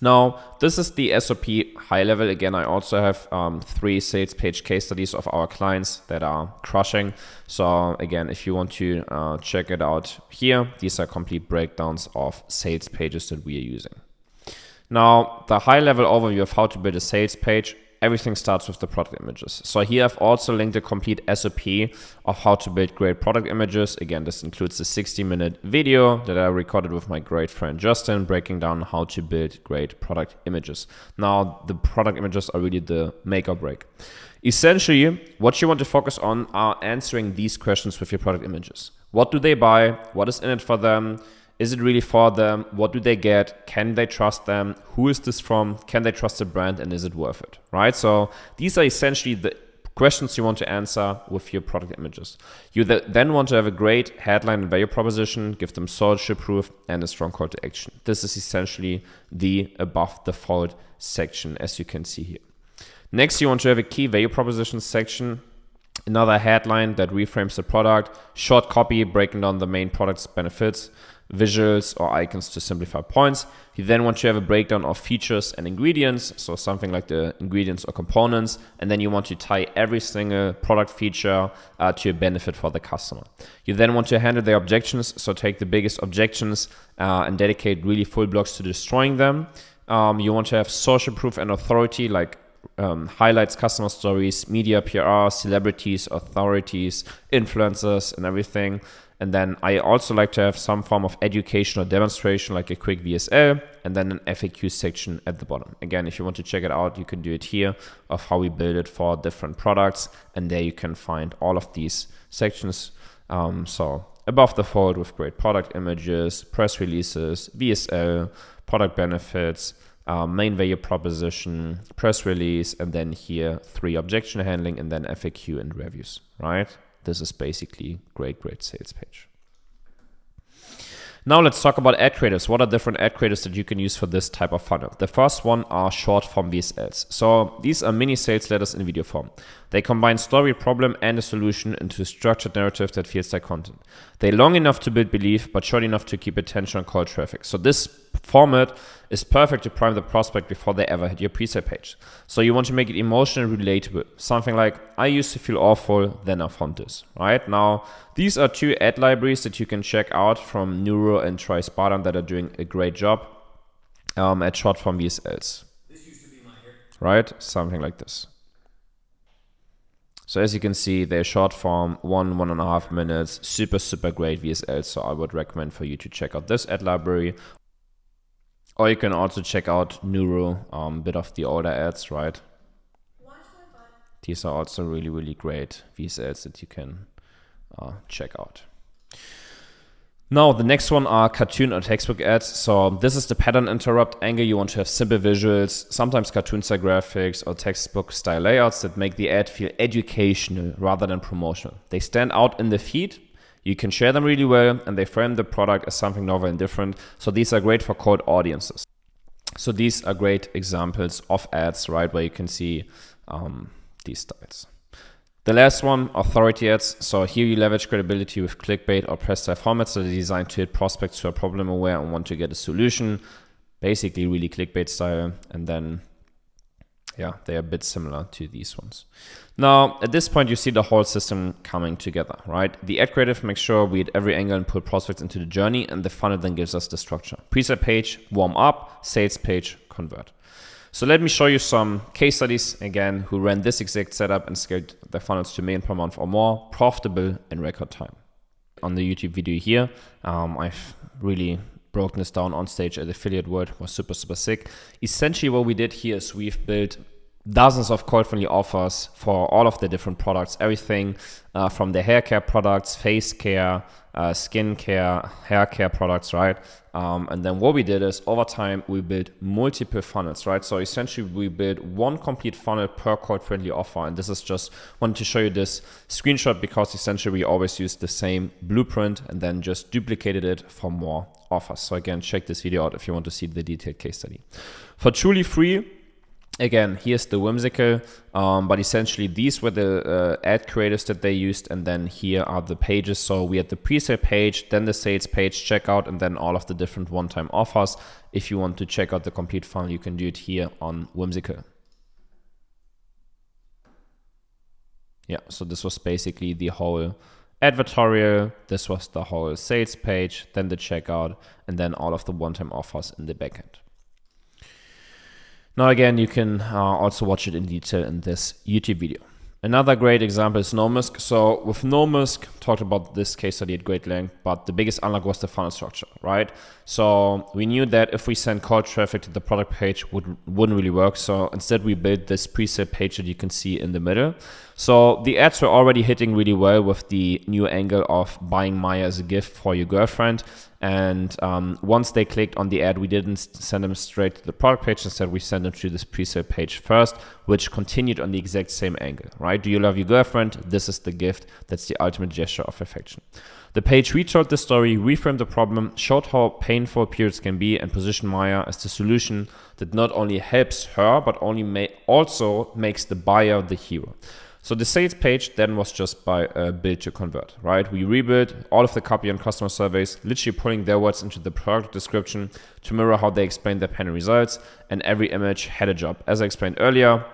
Now, this is the SOP high level. Again, I also have 3 sales page case studies of our clients that are crushing. So again, if you want to check it out here, these are complete breakdowns of sales pages that we are using. Now, the high level overview of how to build a sales page, everything starts with the product images. So here I've also linked a complete SOP of how to build great product images. Again, this includes the 60-minute video that I recorded with my great friend Justin, breaking down how to build great product images. Now, the product images are really the make or break. Essentially, what you want to focus on are answering these questions with your product images. What do they buy? What is in it for them? Is it really for them? What do they get? Can they trust them? Who is this from? Can they trust the brand? And is it worth it? Right? So these are essentially the questions you want to answer with your product images. You then want to have a great headline and value proposition, give them social proof, and a strong call to action. This is essentially the above the fold section, as you can see here. Next, you want to have a key value proposition section, another headline that reframes the product, short copy breaking down the main product's benefits, visuals or icons to simplify points. You then want to have a breakdown of features and ingredients, so something like the ingredients or components, and then you want to tie every single product feature to a benefit for the customer. You then want to handle their objections, so take the biggest objections and dedicate really full blocks to destroying them. You want to have social proof and authority, like highlights customer stories, media, PR, celebrities, authorities, influencers, and everything. And then I also like to have some form of education or demonstration, like a quick VSL, and then an FAQ section at the bottom. Again, if you want to check it out, you can do it here of how we build it for different products. And there you can find all of these sections. So above the fold with great product images, press releases, VSL, product benefits, main value proposition, press release, and then here 3 objection handling, and then FAQ and reviews, right? This is basically great sales page. Now let's talk about ad creatives. What are different ad creatives that you can use for this type of funnel? The first one are short form VSLs. So these are mini sales letters in video form. They combine story, problem, and a solution into a structured narrative that feels like content. They're long enough to build belief, but short enough to keep attention on cold traffic. So this format is perfect to prime the prospect before they ever hit your pre-sale page. So you want to make it emotional and relatable. Something like, I used to feel awful, then I found this, right? Now, these are 2 ad libraries that you can check out from Neuro and Troy Spartan that are doing a great job at short form VSLs. This used to be my hair. Right? Something like this. So as you can see, they're short form, 1.5 minutes, super great VSLs. So I would recommend for you to check out this ad library. Or you can also check out Neuro, a bit of the older ads, right? These are also really great VSLs that you can check out. Now, the next one are cartoon or textbook ads. So this is the pattern interrupt angle. You want to have simple visuals, sometimes cartoon style graphics or textbook style layouts that make the ad feel educational rather than promotional. They stand out in the feed. You can share them really well, and they frame the product as something novel and different. So these are great for cold audiences. So these are great examples of ads, right, where you can see these styles. The last one, authority ads. So here you leverage credibility with clickbait or press style formats that are designed to hit prospects who are problem aware and want to get a solution. Basically really clickbait style. And then, yeah, they are a bit similar to these ones. Now, at this point, you see the whole system coming together, right? The ad creative makes sure we hit every angle and put prospects into the journey, and the funnel then gives us the structure. Pre-sale page, warm up, sales page, convert. So let me show you some case studies, again, who ran this exact setup and scaled their funnels to $1 million per month or more, profitable in record time. On the YouTube video here, I've really broken this down on stage at Affiliate World. Was super sick. Essentially what we did here is we've built dozens of code-friendly offers for all of the different products, everything from the hair care products, face care, skin care, hair care products, right? And then what we did is over time we built multiple funnels, right? So essentially we built one complete funnel per code-friendly offer, and this is just wanted to show you this screenshot because essentially we always use the same blueprint and then just duplicated it for more offers. So again, check this video out if you want to see the detailed case study. For truly free, again, here's the Whimsical, but essentially these were the ad creatives that they used, and then here are the pages. So we had the pre-sale page, then the sales page, checkout, and then all of the different one-time offers. If you want to check out the complete funnel, you can do it here on Whimsical. Yeah, so this was basically the whole advertorial, this was the whole sales page, then the checkout, and then all of the one-time offers in the backend. Now again, you can also watch it in detail in this YouTube video. Another great example is NoMusk. So with NoMusk, talked about this case study at great length, but the biggest unlock was the funnel structure, right? So we knew that if we send cold traffic to the product page, wouldn't really work. So instead we built this pre-sale page that you can see in the middle. So the ads were already hitting really well with the new angle of buying Maya as a gift for your girlfriend. And once they clicked on the ad, we didn't send them straight to the product page. Instead, we sent them to this pre-sale page first, which continued on the exact same angle, right? Do you love your girlfriend? This is the gift. That's the ultimate gesture of affection. The page retold the story, reframed the problem, showed how painful periods can be, and positioned Maya as the solution that not only helps her, but also makes the buyer the hero. So the sales page then was just by build to convert, right? We rebuilt all of the copy and customer surveys, literally putting their words into the product description to mirror how they explained their panel results, and every image had a job. As I explained earlier,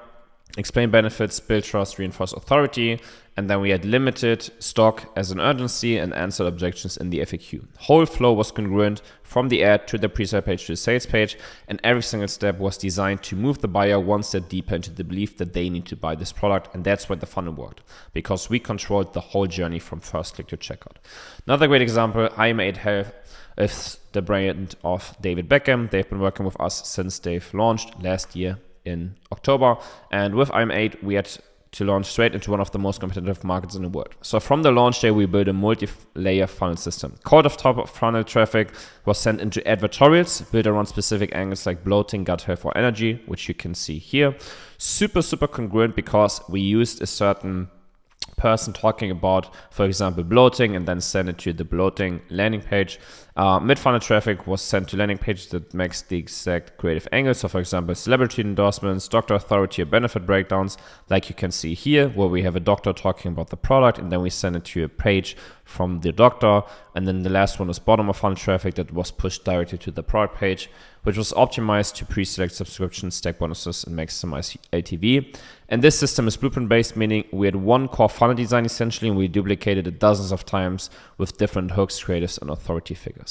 explain benefits, build trust, reinforce authority, and then we had limited stock as an urgency and answered objections in the FAQ. Whole flow was congruent from the ad to the pre-sale page to the sales page, and every single step was designed to move the buyer one step deeper into the belief that they need to buy this product, and that's why the funnel worked, because we controlled the whole journey from first click to checkout. Another great example, I8 Health is the brand of David Beckham. They've been working with us since they've launched last year in October, and with I8 we had to launch straight into one of the most competitive markets in the world. So from the launch day, we built a multi-layer funnel system. Cold of top of funnel traffic was sent into advertorials built around specific angles like bloating, gut health, or energy, which you can see here. Super congruent because we used a certain person talking about, for example, bloating, and then send it to the bloating landing page. Mid-funnel traffic was sent to landing pages that makes the exact creative angle. So for example, celebrity endorsements, doctor authority, or benefit breakdowns, like you can see here, where we have a doctor talking about the product, and then we send it to a page from the doctor. And then the last one is bottom of funnel traffic that was pushed directly to the product page, which was optimized to pre-select subscriptions, stack bonuses, and maximize LTV. And this system is blueprint-based, meaning we had one core funnel design essentially, and we duplicated it dozens of times with different hooks, creatives, and authority figures.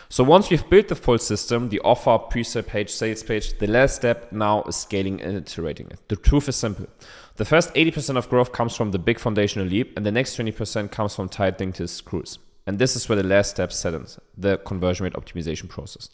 So once we've built the full system, the offer, pre-sale page, sales page, the last step now is scaling and iterating it. The truth is simple. The first 80% of growth comes from the big foundational leap, and the next 20% comes from tightening to screws. And this is where the last step set in, the conversion rate optimization process.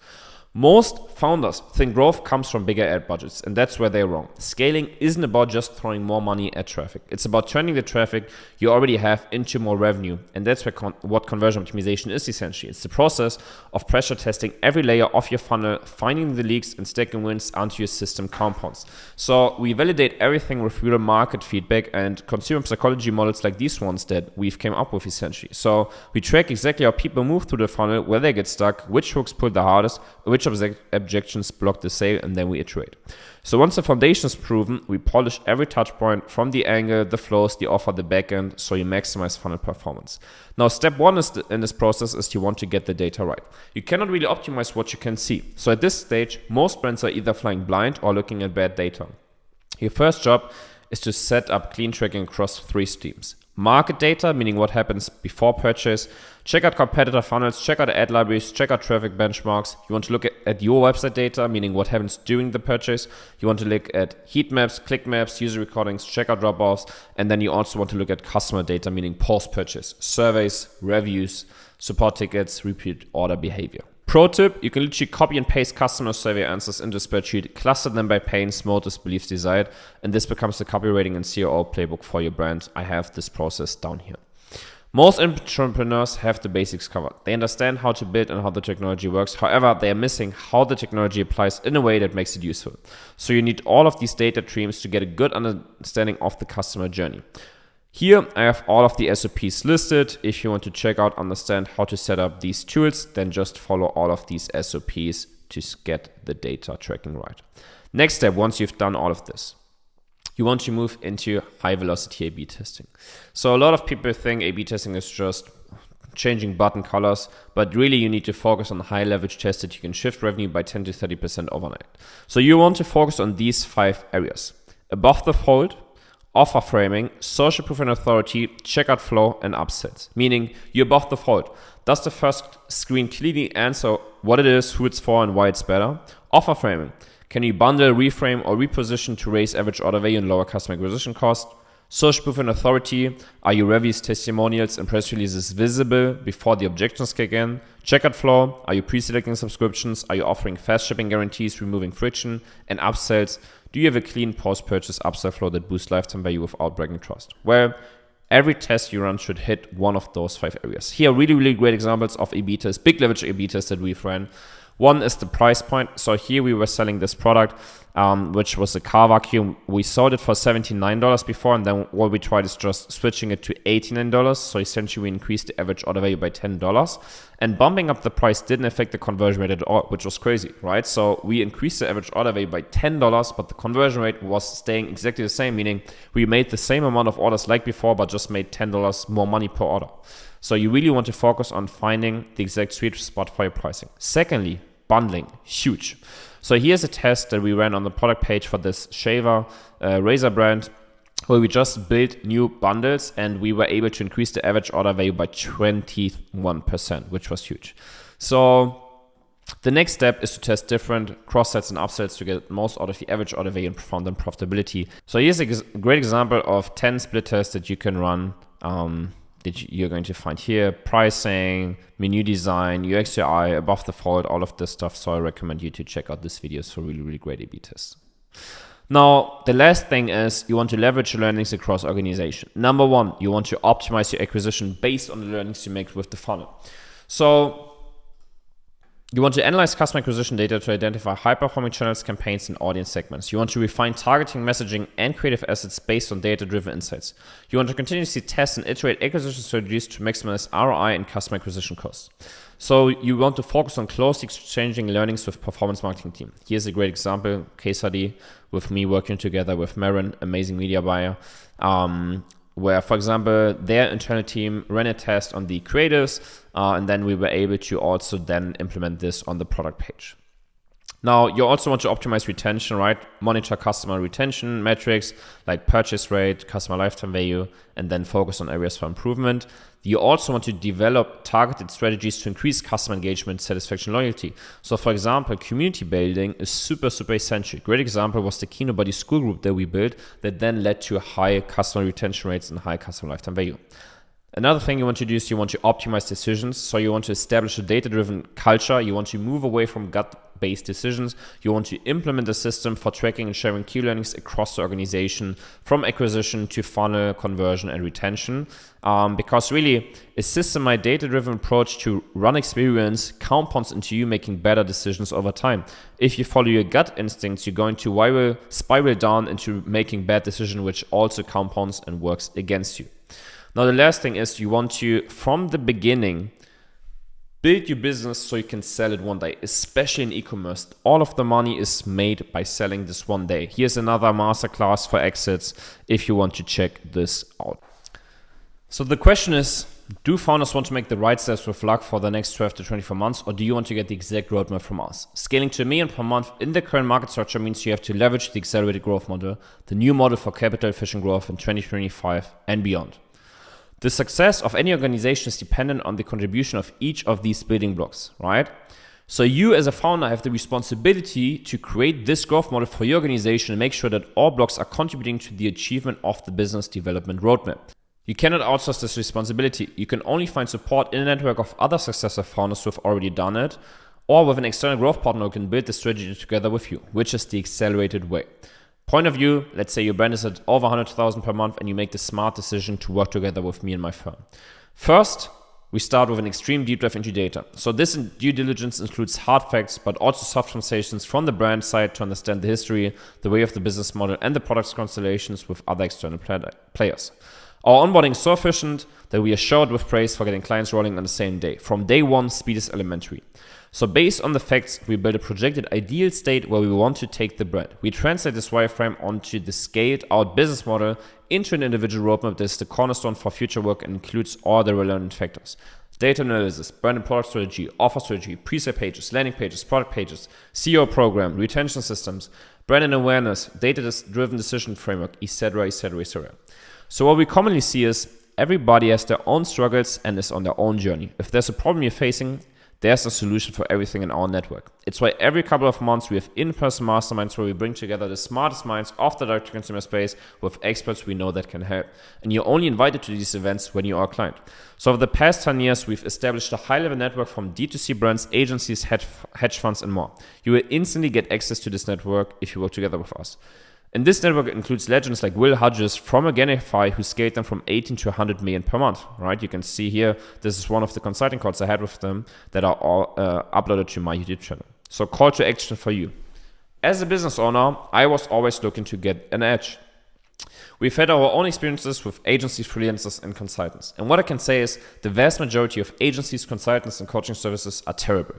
Most founders think growth comes from bigger ad budgets, and that's where they're wrong. Scaling isn't about just throwing more money at traffic. It's about turning the traffic you already have into more revenue, and that's what conversion optimization is essentially. It's the process of pressure testing every layer of your funnel, finding the leaks, and stacking wins onto your system compounds. So we validate everything with real market feedback and consumer psychology models like these ones that we've came up with essentially. So we track exactly how people move through the funnel, where they get stuck, which hooks pull the hardest, which objections block the sale, and then we iterate. So once the foundation is proven, we polish every touch point from the angle, the flows, the offer, the backend, so you maximize funnel performance. Now, step one in this process is you want to get the data right. You cannot really optimize what you can see. So at this stage, most brands are either flying blind or looking at bad data. Your first job is to set up clean tracking across 3 streams. Market data, meaning what happens before purchase. Check out competitor funnels, check out ad libraries, check out traffic benchmarks. You want to look at your website data, meaning what happens during the purchase. You want to look at heat maps, click maps, user recordings, check out drop-offs. And then you also want to look at customer data, meaning post-purchase, surveys, reviews, support tickets, repeat order behavior. Pro tip, you can literally copy and paste customer survey answers into a spreadsheet, cluster them by pains, motives, beliefs, desired, and this becomes the copywriting and CRO playbook for your brand. I have this process down here. Most entrepreneurs have the basics covered. They understand how to build and how the technology works. However, they are missing how the technology applies in a way that makes it useful. So you need all of these data streams to get a good understanding of the customer journey. Here I have all of the SOPs listed. If you want to check out, understand how to set up these tools, then just follow all of these SOPs to get the data tracking right. Next step, once you've done all of this, you want to move into high velocity A/B testing. So a lot of people think A/B testing is just changing button colors, but really you need to focus on high leverage tests that you can shift revenue by 10 to 30% overnight. So you want to focus on these 5 areas: above the fold, offer framing, social proof and authority, checkout flow, and upsells. Meaning you're above the fold. Does the first screen clearly answer what it is, who it's for, and why it's better? Offer framing. Can you bundle, reframe, or reposition to raise average order value and lower customer acquisition cost? Social proof and authority. Are your reviews, testimonials, and press releases visible before the objections kick in? Checkout flow. Are you pre-selecting subscriptions? Are you offering fast shipping guarantees, removing friction? And upsells. Do you have a clean post-purchase upsell flow that boosts lifetime value without breaking trust? Well, every test you run should hit one of those 5 areas. Here are really great examples of A/B tests, big leverage A/B tests that we've ran. One is the price point. So here we were selling this product, which was a car vacuum. We sold it for $79 before, and then what we tried is just switching it to $89. So essentially we increased the average order value by $10, and bumping up the price didn't affect the conversion rate at all, which was crazy, right? So we increased the average order value by $10, but the conversion rate was staying exactly the same, meaning we made the same amount of orders like before, but just made $10 more money per order. So you really want to focus on finding the exact sweet spot for your pricing. Secondly, bundling, huge. So here's a test that we ran on the product page for this shaver razor brand, where we just built new bundles and we were able to increase the average order value by 21%, which was huge. So the next step is to test different cross-sets and upsells to get most out of the average order value and profound and profitability. So here's a great example of 10 split tests that you can run that you're going to find here: pricing, menu design, UX UI, above the fold, all of this stuff. So I recommend you to check out these videos for really great A/B tests. Now, the last thing is you want to leverage your learnings across organization. Number 1, you want to optimize your acquisition based on the learnings you make with the funnel. So you want to analyze customer acquisition data to identify high-performing channels, campaigns, and audience segments. You want to refine targeting, messaging, and creative assets based on data-driven insights. You want to continuously test and iterate acquisition strategies to maximize ROI and customer acquisition costs. So you want to focus on closely exchanging learnings with performance marketing team. Here's a great example, case study with me working together with Marin, amazing media buyer, where, for example, their internal team ran a test on the creatives, and then we were able to also then implement this on the product page. Now, you also want to optimize retention, right? Monitor customer retention metrics like purchase rate, customer lifetime value, and then focus on areas for improvement. You also want to develop targeted strategies to increase customer engagement, satisfaction, loyalty. So for example, community building is super essential. Great example was the Kino Buddy school group that we built that then led to high customer retention rates and high customer lifetime value. Another thing you want to do is you want to optimize decisions. So you want to establish a data-driven culture. You want to move away from gut-based decisions. You want to implement a system for tracking and sharing key learnings across the organization, from acquisition to funnel, conversion, and retention. Because really, a systemized data-driven approach to run experience compounds into you making better decisions over time. If you follow your gut instincts, you're going to spiral down into making bad decisions, which also compounds and works against you. Now, the last thing is you want to, from the beginning, build your business so you can sell it one day, especially in e-commerce. All of the money is made by selling this one day. Here's another masterclass for exits if you want to check this out. So the question is, do founders want to make the right steps with luck for the next 12 to 24 months, or do you want to get the exact roadmap from us? Scaling to $1 million per month in the current market structure means you have to leverage the accelerated growth model, the new model for capital efficient growth in 2025 and beyond. The success of any organization is dependent on the contribution of each of these building blocks, right? So you as a founder have the responsibility to create this growth model for your organization and make sure that all blocks are contributing to the achievement of the business development roadmap. You cannot outsource this responsibility. You can only find support in a network of other successful founders who have already done it, or with an external growth partner who can build the strategy together with you, which is the accelerated way. Point of view, let's say your brand is at over 100,000 per month and you make the smart decision to work together with me and my firm. First, we start with an extreme deep dive into data. So this due diligence includes hard facts, but also soft conversations from the brand side to understand the history, the way of the business model, and the product's constellations with other external players. Our onboarding is so efficient that we are showered with praise for getting clients rolling on the same day. From day one, speed is elementary. So based on the facts, we build a projected ideal state where we want to take the brand. We translate this wireframe onto the scaled out business model into an individual roadmap that is the cornerstone for future work and includes all the relevant factors. Data analysis, brand and product strategy, offer strategy, pre-sale pages, landing pages, product pages, SEO program, retention systems, brand and awareness, data-driven decision framework, etc., etc., etc. So what we commonly see is everybody has their own struggles and is on their own journey. If there's a problem you're facing, there's a solution for everything in our network. It's why every couple of months we have in-person masterminds where we bring together the smartest minds of the direct-to-consumer space with experts we know that can help. And you're only invited to these events when you are a client. So over the past 10 years, we've established a high-level network from D2C brands, agencies, hedge funds, and more. You will instantly get access to this network if you work together with us. And this network includes legends like Will Hodges from Organifi, who scaled them from 18 to 100 million per month, right? You can see here, this is one of the consulting calls I had with them that are all uploaded to my YouTube channel. So call to action for you. As a business owner, I was always looking to get an edge. We've had our own experiences with agencies, freelancers, and consultants. And what I can say is the vast majority of agencies, consultants, and coaching services are terrible.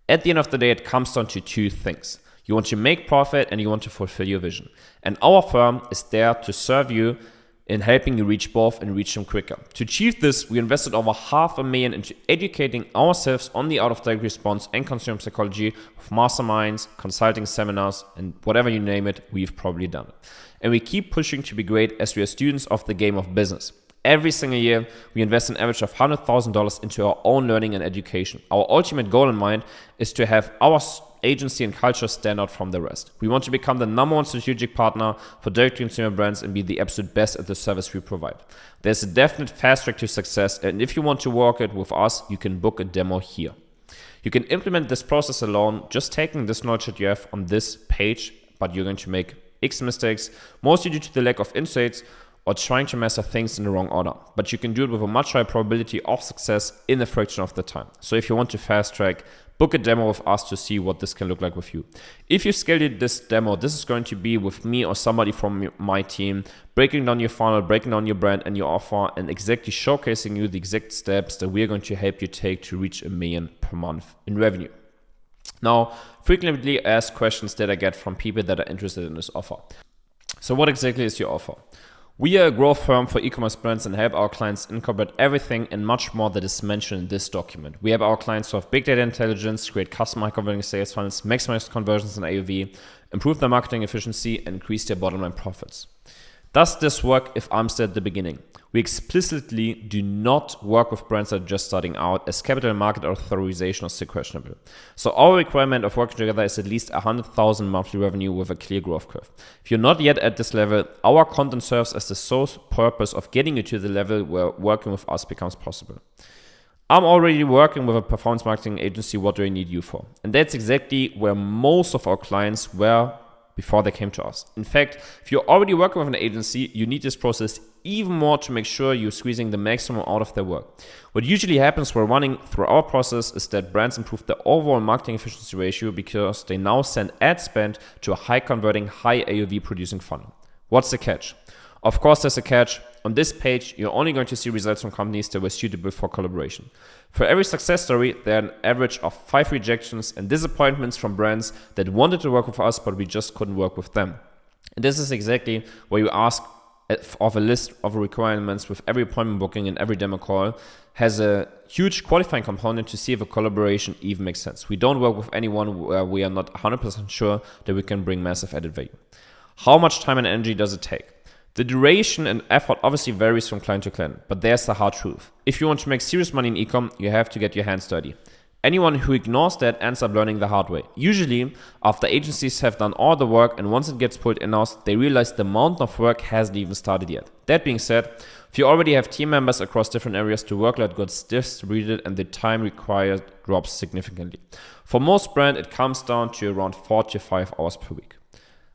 At the end of the day, it comes down to two things. You want to make profit and you want to fulfill your vision. And our firm is there to serve you in helping you reach both and reach them quicker. To achieve this, we invested over $500,000 into educating ourselves on the art of direct response and consumer psychology with masterminds, consulting seminars, and whatever you name it, we've probably done it. And we keep pushing to be great as we are students of the game of business. Every single year, we invest an average of $100,000 into our own learning and education. Our ultimate goal in mind is to have our agency and culture stand out from the rest. We want to become the number one strategic partner for direct-to-consumer brands and be the absolute best at the service we provide. There's a definite fast track to success, and if you want to work it with us, you can book a demo here. You can implement this process alone, just taking this knowledge that you have on this page, but you're going to make X mistakes, mostly due to the lack of insights or trying to master things in the wrong order. But you can do it with a much higher probability of success in a fraction of the time. So if you want to fast track, book a demo with us to see what this can look like with you. If you schedule this demo, this is going to be with me or somebody from my team, breaking down your funnel, breaking down your brand and your offer, and exactly showcasing you the exact steps that we're going to help you take to reach $1 million per month in revenue. Now, frequently asked questions that I get from people that are interested in this offer. So what exactly is your offer? We are a growth firm for e-commerce brands and help our clients incorporate everything and much more that is mentioned in this document. We help our clients solve big data intelligence, create custom high-converting sales funnels, maximize conversions and AOV, improve their marketing efficiency, and increase their bottom line profits. Does this work if I'm still at the beginning? We explicitly do not work with brands that are just starting out, as capital market authorization is still questionable. So our requirement of working together is at least 100,000 monthly revenue with a clear growth curve. If you're not yet at this level, our content serves as the sole purpose of getting you to the level where working with us becomes possible. I'm already working with a performance marketing agency. What do I need you for? And that's exactly where most of our clients were before they came to us. In fact, if you're already working with an agency, you need this process even more to make sure you're squeezing the maximum out of their work. What usually happens while running through our process is that brands improve their overall marketing efficiency ratio because they now send ad spend to a high converting, high AOV producing funnel. What's the catch? Of course, there's a catch. On this page, you're only going to see results from companies that were suitable for collaboration. For every success story, there are an average of 5 rejections and disappointments from brands that wanted to work with us, but we just couldn't work with them. And this is exactly where you ask of a list of requirements with every appointment booking and every demo call has a huge qualifying component to see if a collaboration even makes sense. We don't work with anyone where we are not 100% sure that we can bring massive added value. How much time and energy does it take? The duration and effort obviously varies from client to client, but there's the hard truth. If you want to make serious money in e-com, you have to get your hands dirty. Anyone who ignores that ends up learning the hard way. Usually, after agencies have done all the work and once it gets pulled in-house, they realize the mountain of work hasn't even started yet. That being said, if you already have team members across different areas, the workload gets distributed and the time required drops significantly. For most brands, it comes down to around 4 to 5 hours per week.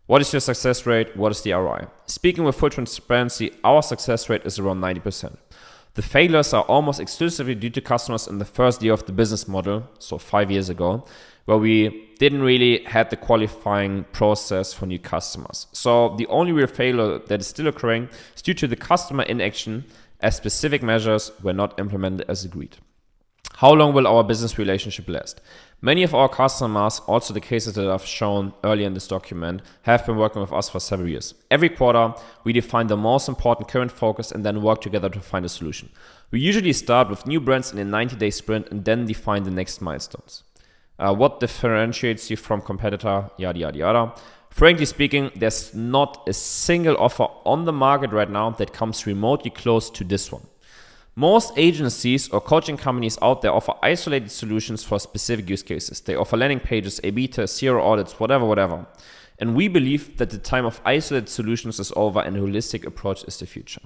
What is your success rate? What is the ROI? Speaking with full transparency, our success rate is around 90%. The failures are almost exclusively due to customers in the first year of the business model, so 5 years ago, where we didn't really have the qualifying process for new customers. So the only real failure that is still occurring is due to the customer inaction, as specific measures were not implemented as agreed. How long will our business relationship last? Many of our customers, also the cases that I've shown earlier in this document, have been working with us for several years. Every quarter, we define the most important current focus and then work together to find a solution. We usually start with new brands in a 90-day sprint and then define the next milestones. What differentiates you from competitor, yada, yada, yada. Frankly speaking, there's not a single offer on the market right now that comes remotely close to this one. Most agencies or coaching companies out there offer isolated solutions for specific use cases. They offer landing pages, A/B tests, zero audits, whatever. And we believe that the time of isolated solutions is over and a holistic approach is the future.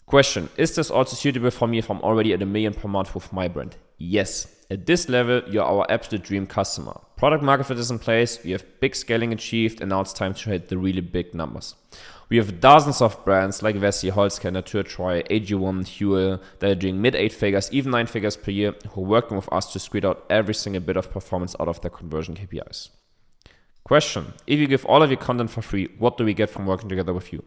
Question, is this also suitable for me if I'm already at $1 million per month with my brand? Yes. At this level, you're our absolute dream customer. Product market fit is in place, we have big scaling achieved, and now it's time to hit the really big numbers. We have dozens of brands like Weische, Holzkenner, Advertorial, AG1, Huel that are doing mid 8 figures, even 9 figures per year, who are working with us to squeeze out every single bit of performance out of their conversion KPIs. Question, if you give all of your content for free, what do we get from working together with you?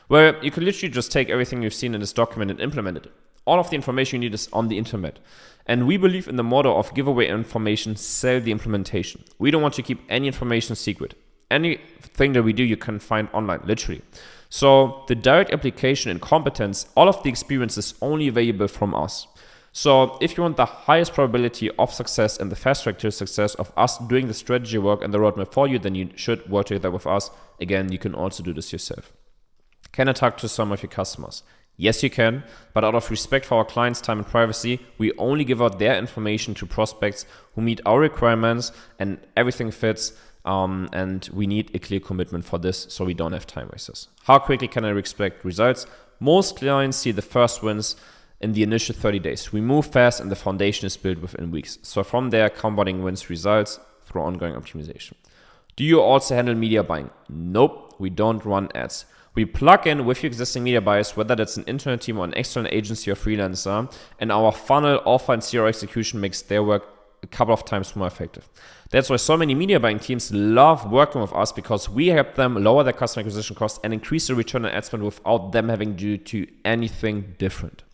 Well, you can literally just take everything you've seen in this document and implement it. All of the information you need is on the internet. And we believe in the motto of give away information, sell the implementation. We don't want to keep any information secret. Anything that we do, you can find online, literally. So the direct application and competence, all of the experience is only available from us. So if you want the highest probability of success and the fast track to success of us doing the strategy work and the roadmap for you, then you should work together with us. Again, you can also do this yourself. Can I talk to some of your customers? Yes, you can, but out of respect for our clients' time and privacy, we only give out their information to prospects who meet our requirements and everything fits. And we need a clear commitment for this so we don't have time wasters. How quickly can I expect results? Most clients see the first wins in the initial 30 days. We move fast and the foundation is built within weeks. So from there, compounding wins results through ongoing optimization. Do you also handle media buying? Nope, we don't run ads. We plug in with your existing media buyers, whether that's an internal team or an external agency or freelancer, and our funnel, offer, and CRO execution makes their work a couple of times more effective. That's why so many media buying teams love working with us, because we help them lower their customer acquisition costs and increase the return on ad spend without them having to do anything different.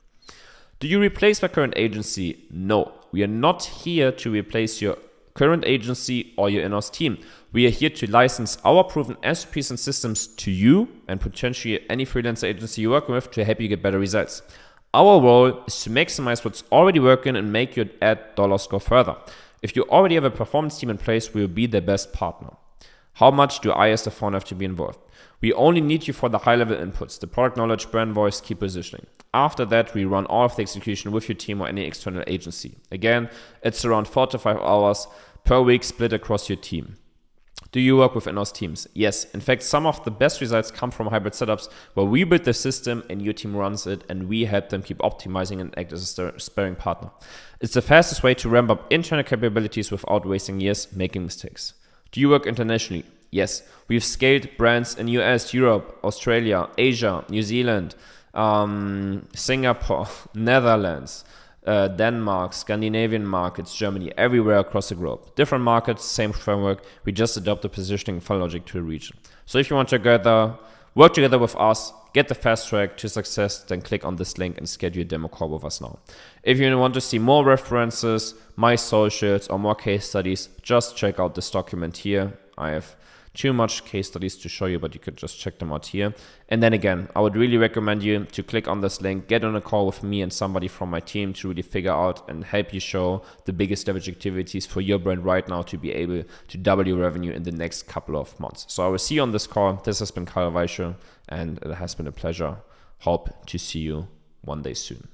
Do you replace your current agency? No, we are not here to replace your current agency or your in-house team. We are here to license our proven SOPs and systems to you and potentially any freelancer agency you work with to help you get better results. Our role is to maximize what's already working and make your ad dollars go further. If you already have a performance team in place, we will be the best partner. How much do I as the founder have to be involved? We only need you for the high-level inputs, the product knowledge, brand voice, key positioning. After that, we run all of the execution with your team or any external agency. Again, it's around 4 to 5 hours per week split across your team. Do you work with in-house teams? Yes. In fact, some of the best results come from hybrid setups where we build the system and your team runs it and we help them keep optimizing and act as a sparring partner. It's the fastest way to ramp up internal capabilities without wasting years making mistakes. Do you work internationally? Yes. We've scaled brands in US, Europe, Australia, Asia, New Zealand, Singapore, Netherlands, Denmark, Scandinavian markets, Germany, everywhere across the globe. Different markets, same framework. We just adopt the positioning and funnel logic to the region. So if you want to work together with us, get the fast track to success, then click on this link and schedule a demo call with us now. If you want to see more references, my socials, or more case studies, just check out this document here. I have too much case studies to show you, but you could just check them out here. And then again, I would really recommend you to click on this link, get on a call with me and somebody from my team to really figure out and help you show the biggest leverage activities for your brand right now to be able to double your revenue in the next couple of months. So I will see you on this call. This has been Weische, and it has been a pleasure. Hope to see you one day soon.